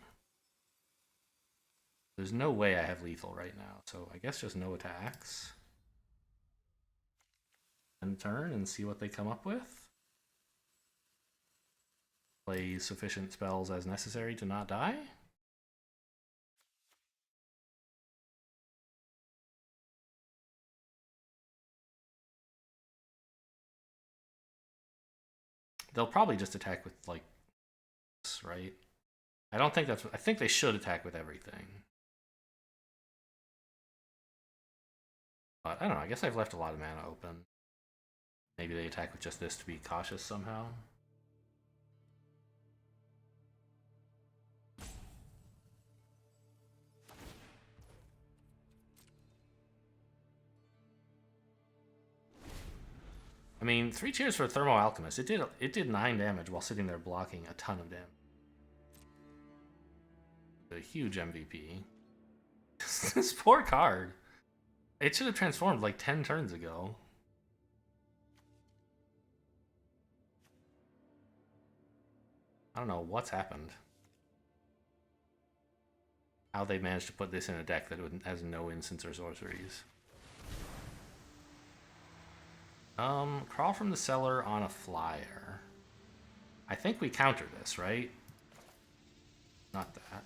There's no way I have lethal right now, so I guess just no attacks. End turn and see what they come up with. Play sufficient spells as necessary to not die. They'll probably just attack with, like, this, right? I don't think that's... I think they should attack with everything. But, I don't know, I guess I've left a lot of mana open. Maybe they attack with just this to be cautious somehow. I mean, 3 cheers for Thermo Alchemist. It did 9 damage while sitting there blocking a ton of damage. A huge MVP. This poor card. It should have transformed like 10 turns ago. I don't know what's happened. How they managed to put this in a deck that has no instants or sorceries. Crawl from the cellar on a flyer. I think we counter this, right? Not that.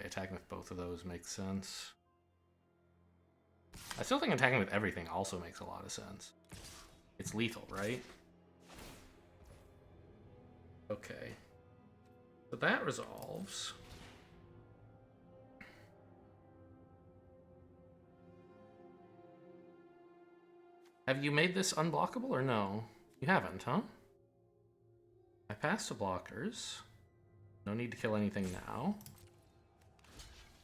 Attacking with both of those makes sense. I still think attacking with everything also makes a lot of sense. It's lethal, right? Okay. So that resolves. Have you made this unblockable or no? You haven't, huh? I passed to blockers. No need to kill anything now.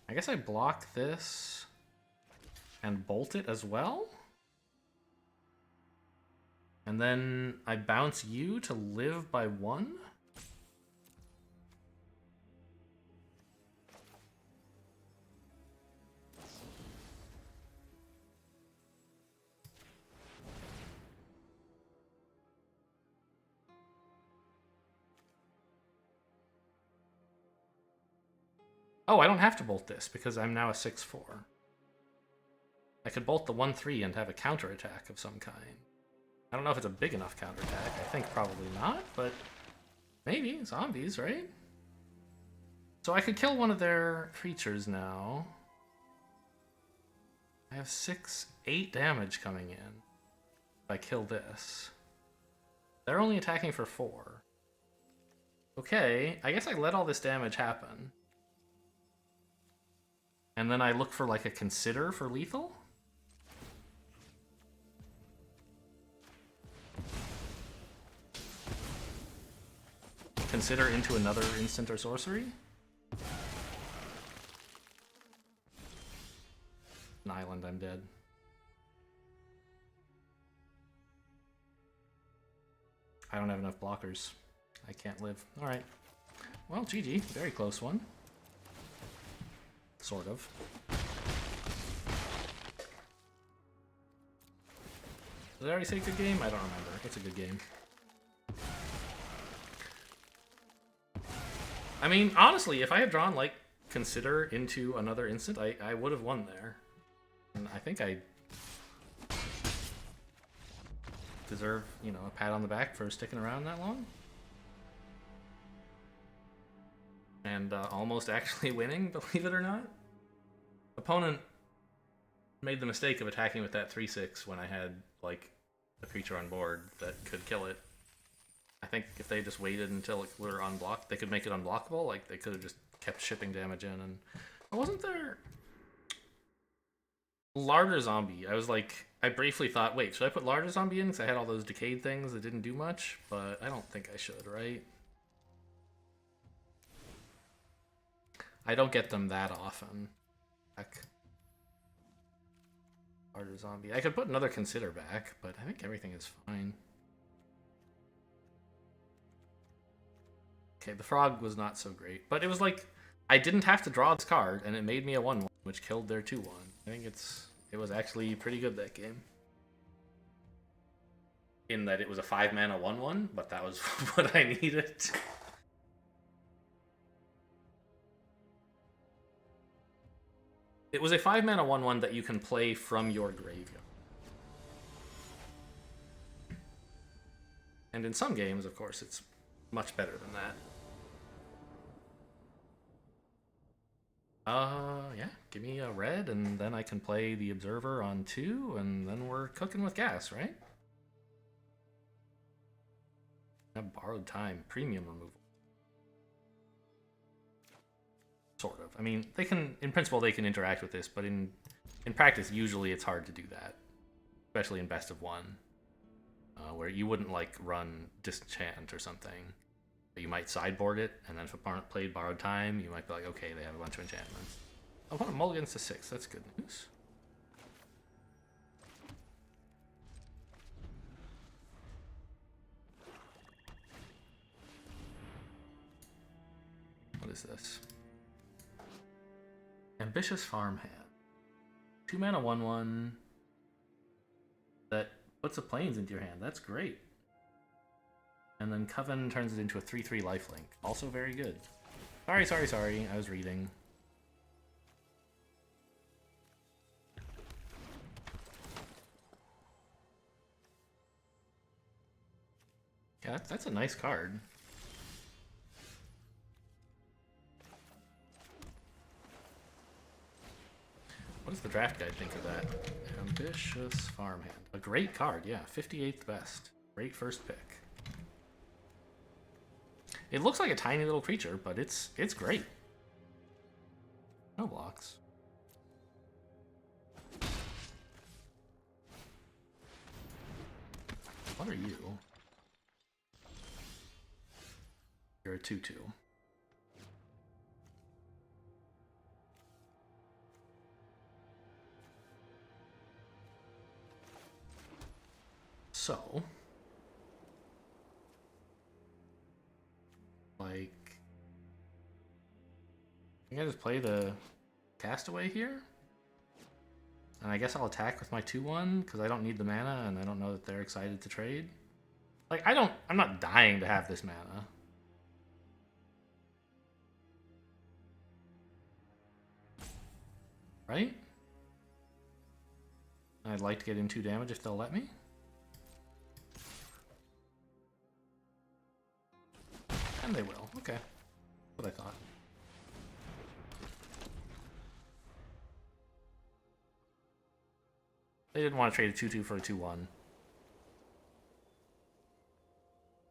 I guess I block this and bolt it as well. And then I bounce you to live by 1. Oh, I don't have to bolt this because I'm now a 6/4. I could bolt the 1/3 and have a counterattack of some kind. I don't know if it's a big enough counterattack. I think probably not, but maybe. Zombies, right? So I could kill one of their creatures now. I have 8 damage coming in if I kill this. They're only attacking for 4. Okay, I guess I let all this damage happen. And then I look for, like, a consider for lethal? consider into another instant or sorcery. An island, I'm dead. I don't have enough blockers. I can't live. Alright. Well, GG. Very close one. Sort of. Did I already say good game? I don't remember. It's a good game. I mean, honestly, if I had drawn, like, consider into another instant, I would have won there. And I think I deserve, you know, a pat on the back for sticking around that long. And almost actually winning, believe it or not. Opponent made the mistake of attacking with that 3/6 when I had, like, a creature on board that could kill it. I think if they just waited until we were unblocked, they could make it unblockable. Like, they could have just kept shipping damage in. And wasn't there larger zombie? I was like, I briefly thought, wait, should I put larger zombie in? Because I had all those decayed things that didn't do much, but I don't think I should, right? I don't get them that often. Heck. Larger zombie. I could put another consider back, but I think everything is fine. Okay, the frog was not so great, but it was like I didn't have to draw this card, and it made me a 1/1, which killed their 2/1. I think it was actually pretty good that game. In that it was a 5-mana 1/1, but that was what I needed. It was a 5-mana 1/1 that you can play from your graveyard. And in some games, of course, it's much better than that. Yeah, give me a red, and then I can play the Observer on 2, and then we're cooking with gas, right? Borrowed Time, premium removal. Sort of. I mean, they can, in principle, they can interact with this, but in practice, usually it's hard to do that. Especially in best of one. Where you wouldn't, like, run Disenchant or something. But you might sideboard it, and then if opponent played Borrowed Time, you might be like, okay, they have a bunch of enchantments. Opponent mulligans to 6, that's good news. What is this? Ambitious Farmhand. 2-mana 1/1 that puts a plains into your hand. That's great. And then Coven turns it into a 3/3 lifelink. Also very good. Sorry. I was reading. Yeah, that's a nice card. What does the draft guide think of that? Ambitious Farmhand. A great card, yeah. 58th best. Great first pick. It looks like a tiny little creature, but it's great. No blocks. What are you? You're a 2/2. So, like, I think I just play the Castaway here, and I guess I'll attack with my 2/1 because I don't need the mana, and I don't know that they're excited to trade. Like, I'm not dying to have this mana. Right? I'd like to get in 2 damage if they'll let me. And they will. Okay. That's what I thought. They didn't want to trade a 2/2 for a 2/1.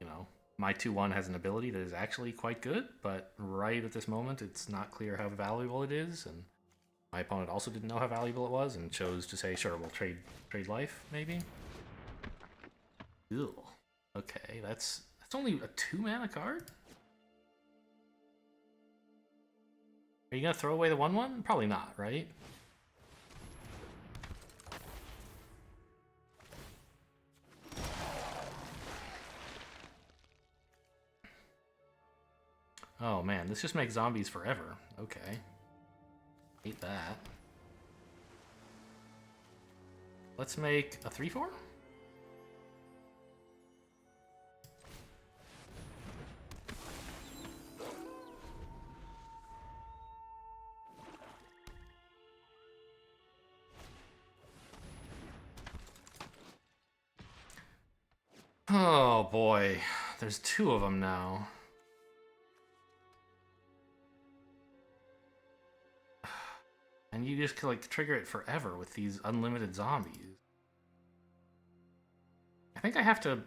You know, my 2/1 has an ability that is actually quite good, but right at this moment, it's not clear how valuable it is, and my opponent also didn't know how valuable it was and chose to say, sure, we'll trade life, maybe? Ew. Okay, that's only a 2-mana card? Are you gonna throw away the 1/1? Probably not, right? Oh man, this just makes zombies forever. Okay. Hate that. Let's make a 3/4? Oh boy, there's 2 of them now. And you just like trigger it forever with these unlimited zombies. I think I have to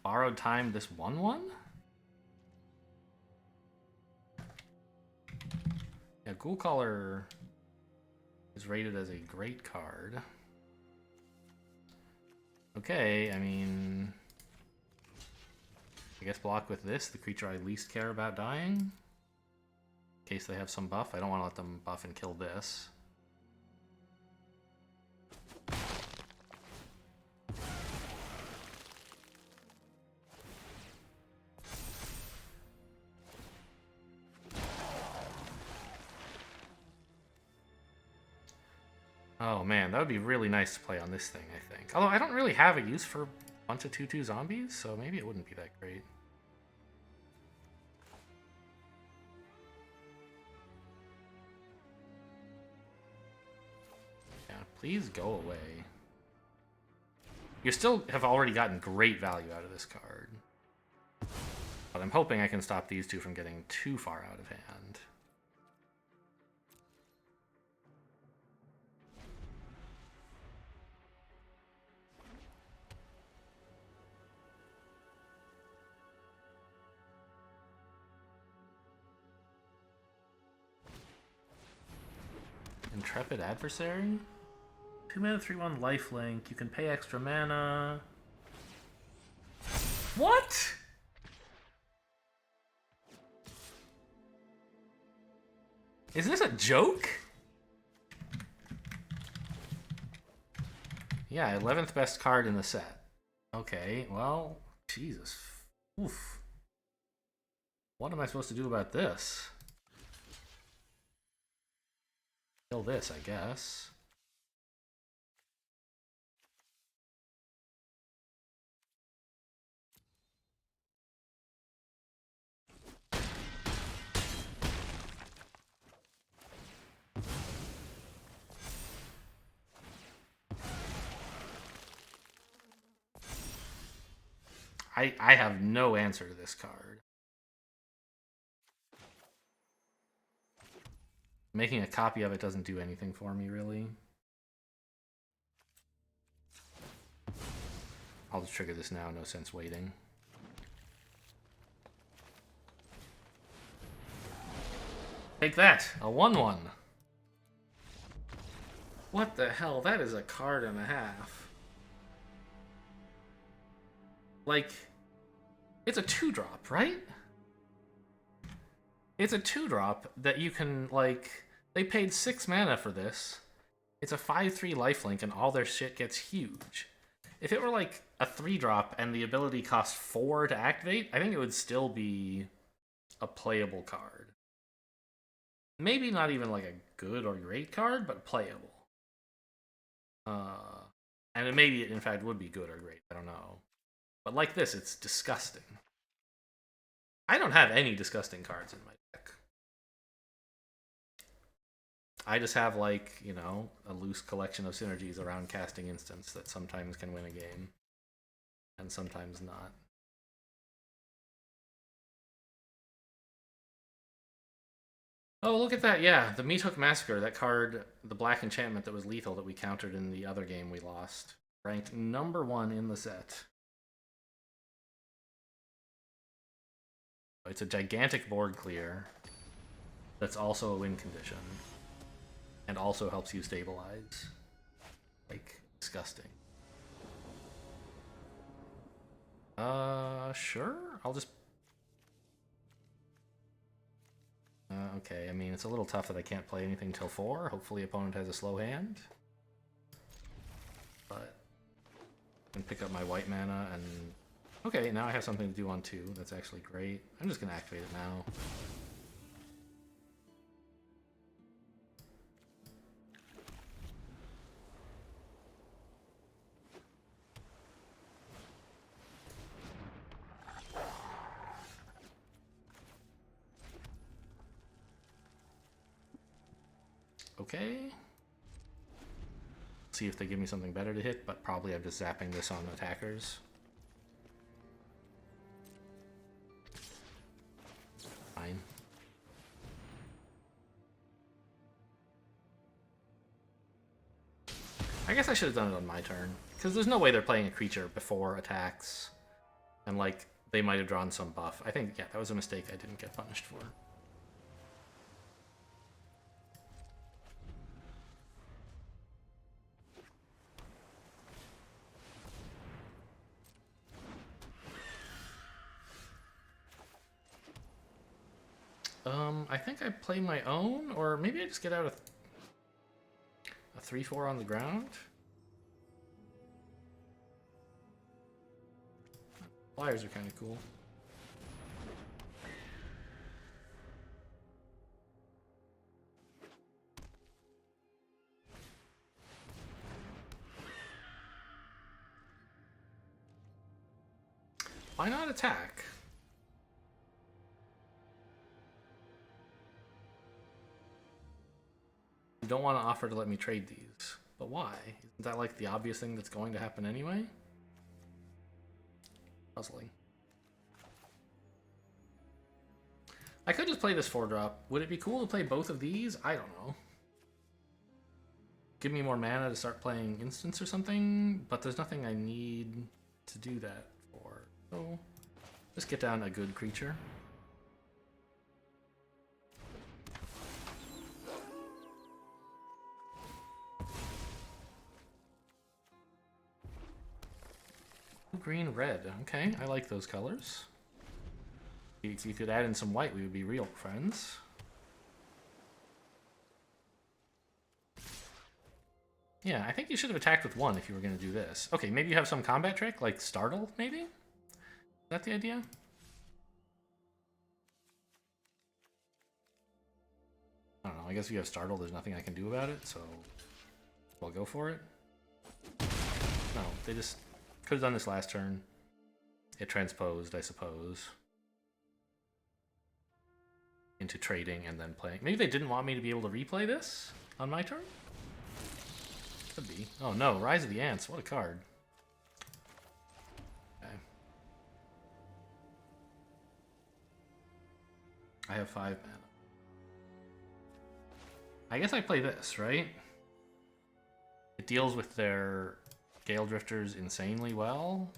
borrowed time this 1/1? Yeah, Ghoul Caller is rated as a great card. Okay, I mean, I guess block with this, the creature I least care about dying. In case they have some buff. I don't want to let them buff and kill this. Oh man, that would be really nice to play on this thing, I think. Although I don't really have a use for a bunch of 2/2 zombies, so maybe it wouldn't be that great. Yeah, please go away. You still have already gotten great value out of this card. But I'm hoping I can stop these 2 from getting too far out of hand. Intrepid Adversary? 2 mana, 3/1 lifelink. You can pay extra mana. What? Is this a joke? Yeah, 11th best card in the set. Okay, well, Jesus. Oof. What am I supposed to do about this? Kill this, I guess. I have no answer to this card. Making a copy of it doesn't do anything for me, really. I'll just trigger this now, no sense waiting. Take that! A 1/1. What the hell? That is a card and a half. Like, it's a 2-drop, right? It's a 2-drop that you can, like, they paid 6 mana for this. It's a 5/3 lifelink and all their shit gets huge. If it were like a 3-drop and the ability cost 4 to activate, I think it would still be a playable card. Maybe not even like a good or great card, but playable. And maybe it in fact would be good or great, I don't know. But like this, it's disgusting. I don't have any disgusting cards in my deck. I just have, like, you know, a loose collection of synergies around casting instants that sometimes can win a game. And sometimes not. Oh, look at that, yeah. The Meat Hook Massacre, that card, the black enchantment that was lethal that we countered in the other game we lost. Ranked #1 in the set. It's a gigantic board clear that's also a win condition. And also helps you stabilize. Like, disgusting. Sure? I'll just... Okay, I mean, it's a little tough that I can't play anything till 4. Hopefully opponent has a slow hand. But I can pick up my white mana and... Okay, now I have something to do on 2. That's actually great. I'm just going to activate it now. Okay. See if they give me something better to hit, but probably I'm just zapping this on attackers. Fine. I guess I should have done it on my turn, because there's no way they're playing a creature before attacks, and like, they might have drawn some buff. I think, yeah, that was a mistake I didn't get punished for. I think I play my own, or maybe I just get out a 3/4 on the ground. Flyers are kind of cool. Why not attack? You don't want to offer to let me trade these. But why? Isn't that like the obvious thing that's going to happen anyway? Puzzling. I could just play this 4-drop. Would it be cool to play both of these? I don't know. Give me more mana to start playing instants or something, but there's nothing I need to do that for. So, just get down a good creature. Green, red. Okay, I like those colors. If you could add in some white, we would be real friends. Yeah, I think you should have attacked with 1 if you were going to do this. Okay, maybe you have some combat trick, like Startle, maybe? Is that the idea? I don't know, I guess if you have Startle, there's nothing I can do about it, so I'll go for it. No, they just could have done this last turn. It transposed, I suppose, into trading and then playing. Maybe they didn't want me to be able to replay this on my turn? Could be. Oh no, Rise of the Ants, what a card. Okay. I have 5 mana. I guess I play this, right? It deals with their Gale Drifters insanely well.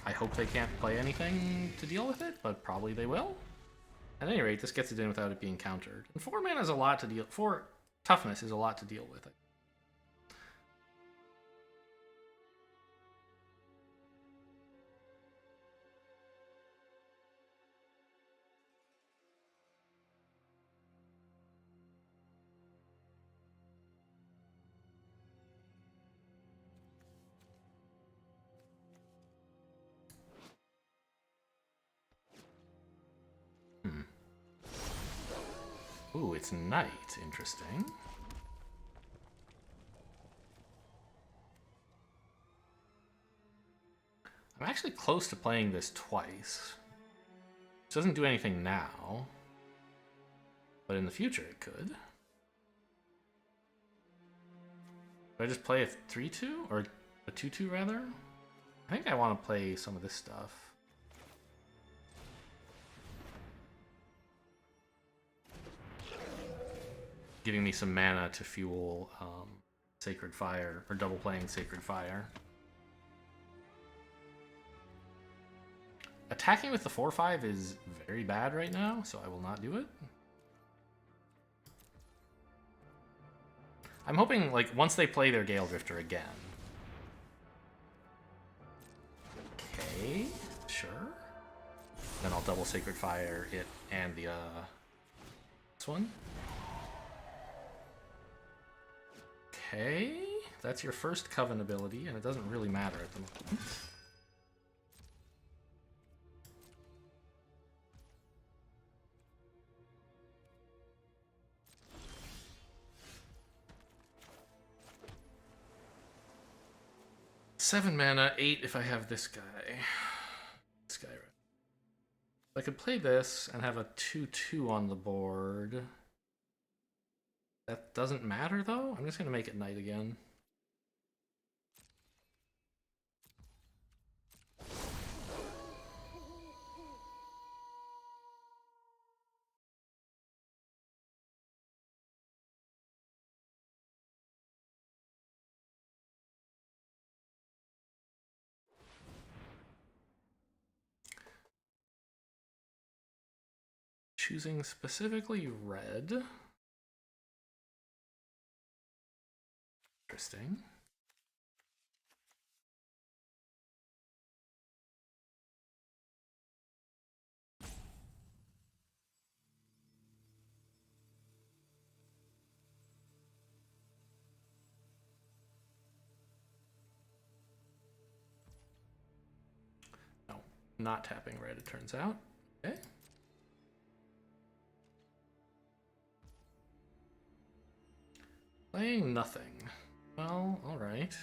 I hope they can't play anything to deal with it, but probably they will. At any rate, this gets it in without it being countered. And 4 mana is a lot to deal. 4 toughness is a lot to deal with. Ooh, it's night. Interesting. I'm actually close to playing this twice. It doesn't do anything now, but in the future it could. Do I just play a 3/2 or a 2/2 rather? I think I want to play some of this stuff. Giving me some mana to fuel Sacred Fire, or double playing Sacred Fire. Attacking with the 4/5 is very bad right now, so I will not do it. I'm hoping, like, once they play their Gale Drifter again. Okay, sure. Then I'll I'll double Sacred Fire it and the this one. Okay, that's your first Coven ability, and it doesn't really matter at the moment. Seven mana, 8 if I have this guy. This guy, right? I could play this and have a 2/2 on the board. That doesn't matter, though? I'm just going to make it night again. Choosing specifically red. Interesting. No, not tapping red, it turns out. Okay. Playing nothing. Well, alright.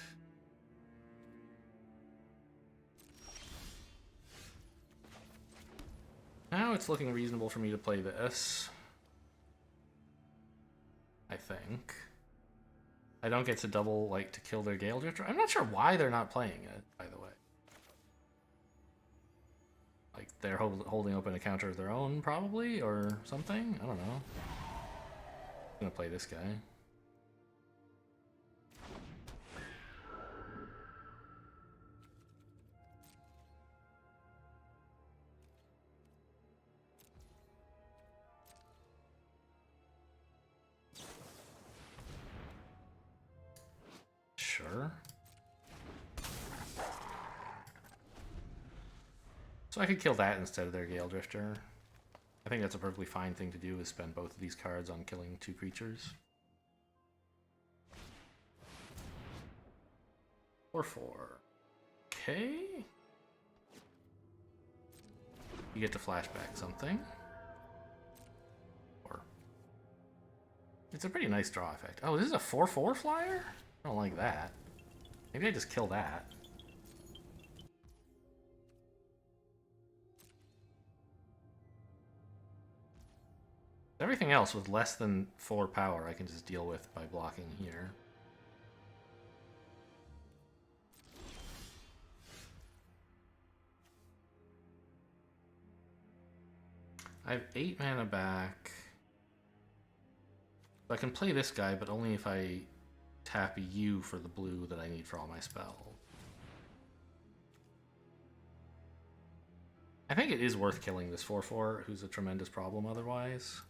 Now it's looking reasonable for me to play this. I think. I don't get to double, like, to kill their Gale Drifter. I'm not sure why they're not playing it, by the way. Like, they're holding open a counter of their own, probably, or something? I don't know. I'm gonna play this guy. Sure. So I could kill that instead of their Gale Drifter. I think that's a perfectly fine thing to do, is spend both of these cards on killing 2 creatures. 4/4. Okay. You get to flashback something. Or it's a pretty nice draw effect. Oh, this is a 4/4 flyer? I don't like that. Maybe I just kill that. Everything else with less than 4 power I can just deal with by blocking here. I have 8 mana back. I can play this guy, but only if I tap you for the blue that I need for all my spells. I think it is worth killing this 4/4, who's a tremendous problem otherwise.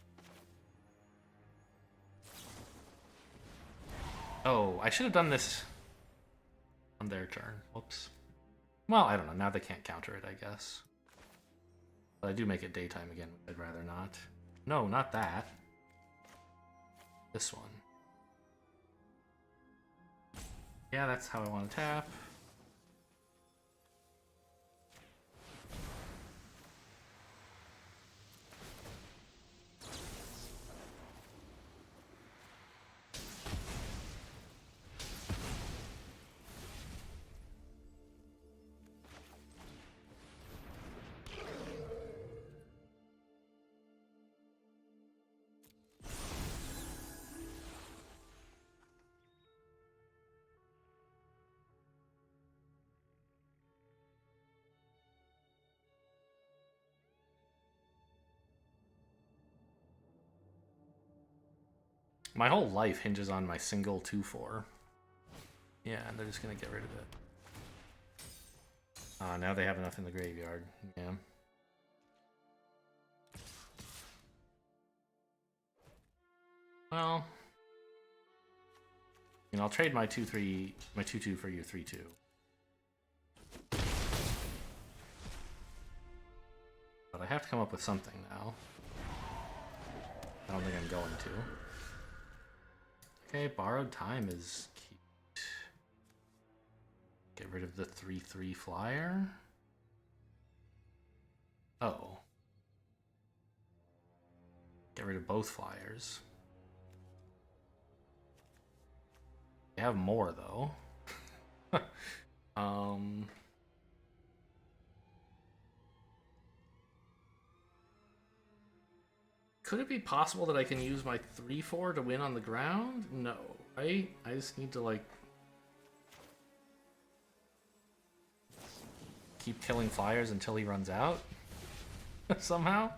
Oh, I should have done this on their turn. Whoops. Well, I don't know. Now they can't counter it, I guess. But I do make it daytime again. I'd rather not. No, not that. This one. Yeah, that's how I want to tap. My whole life hinges on my single 2/4. Yeah, and they're just gonna get rid of it. Now they have enough in the graveyard. Yeah. Well, I'll trade my 2/3, my 2/2 for your 3/2. But but I have to come up with something now. I don't think I'm going to. Okay, borrowed time is cute. Get rid of the 3/3 flyer. Oh. Get rid of both flyers. They have more though. Could it be possible that I can use my 3/4 to win on the ground? No, right? I just need to like keep killing flyers until he runs out somehow.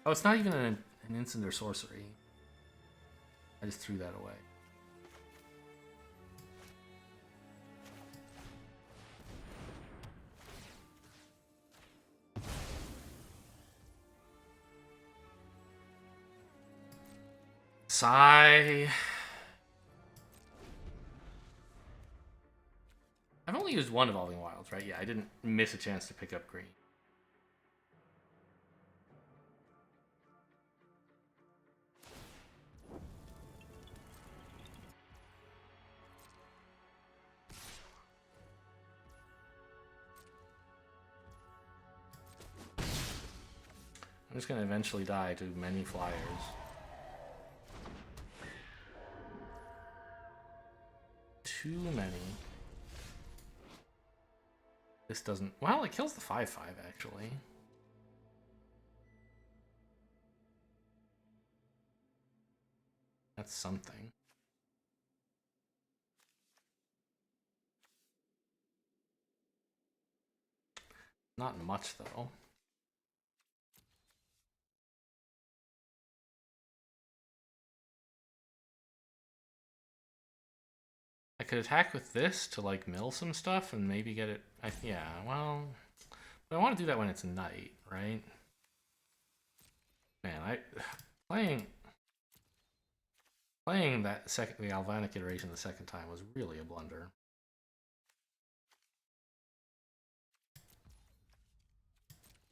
Oh, it's not even an instant or sorcery. I just threw that away. Sigh. I've only used one Evolving Wilds, right? Yeah, I didn't miss a chance to pick up green. I'm just gonna eventually die to many flyers. Too many. This doesn't... Well, it kills the 5/5 actually. That's something. Not much though. I could attack with this to like mill some stuff and maybe get it. Yeah, well, but I want to do that when it's night, right? Man, playing the Galvanic iteration the second time was really a blunder.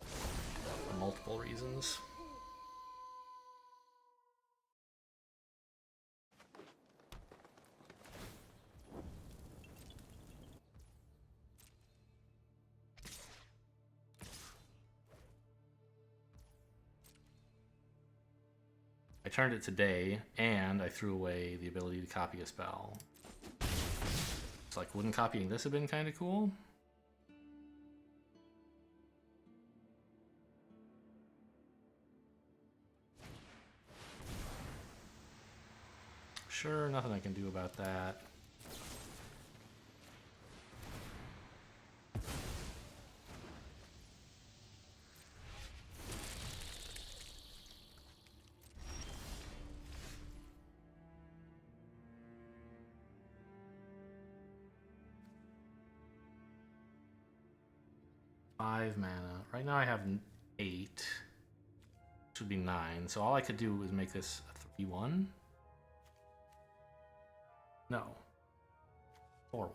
For multiple reasons. I turned it to day, and I threw away the ability to copy a spell. It's like, wouldn't copying this have been kind of cool? Sure, nothing I can do about that. Five mana. Right now I have 8. Should be 9. So all I could do is make this a 3/1. No. 4/1.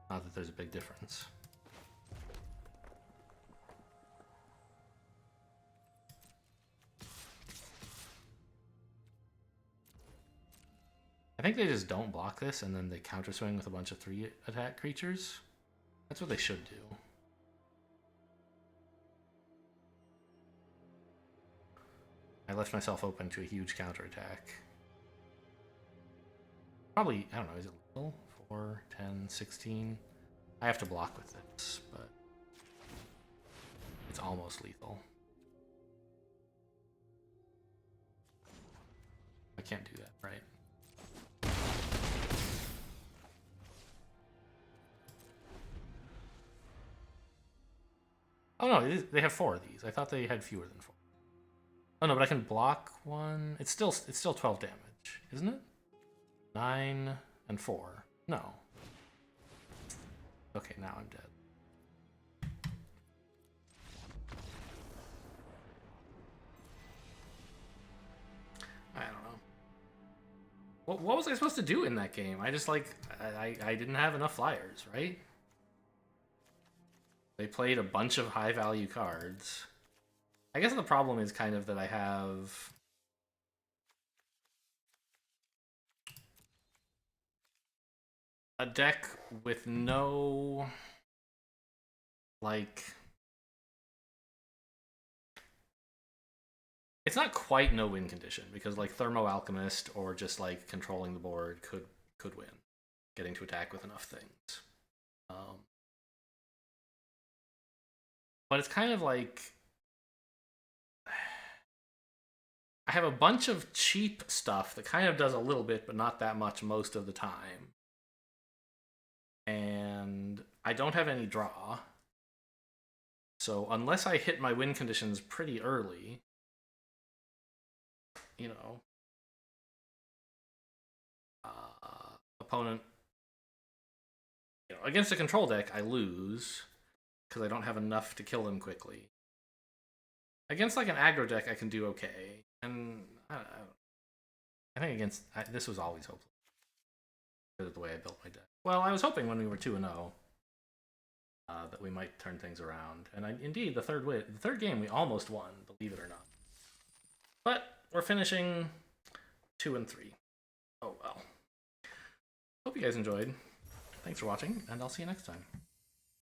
Not that there's a big difference. I think they just don't block this and then they counter swing with a bunch of 3 attack creatures. That's what they should do. I left myself open to a huge counterattack. Probably, I don't know, is it lethal? 4, 10, 16? I have to block with this, but it's almost lethal. I can't do that, right? Oh no, they have 4 of these. I thought they had fewer than 4. Oh no, but I can block one. It's still 12 damage, isn't it? 9 and 4. No. Okay, now I'm dead. I don't know. What was I supposed to do in that game? I just like I didn't have enough flyers, right? They played a bunch of high-value cards. I guess the problem is kind of that I have a deck with no, like, it's not quite no win condition, because like Thermo Alchemist or just like controlling the board could win, getting to attack with enough things. But it's kind of like I have a bunch of cheap stuff that kind of does a little bit, but not that much most of the time. And I don't have any draw. So unless I hit my win conditions pretty early, you know, opponent, you know, against a control deck, I lose because I don't have enough to kill them quickly. Against like an aggro deck, I can do okay. And I think against this was always hopeless because of the way I built my deck. Well, I was hoping when we were 2-0 that we might turn things around, and indeed the third game we almost won, believe it or not. But we're finishing 2-3. Oh well. Hope you guys enjoyed. Thanks for watching, and I'll see you next time.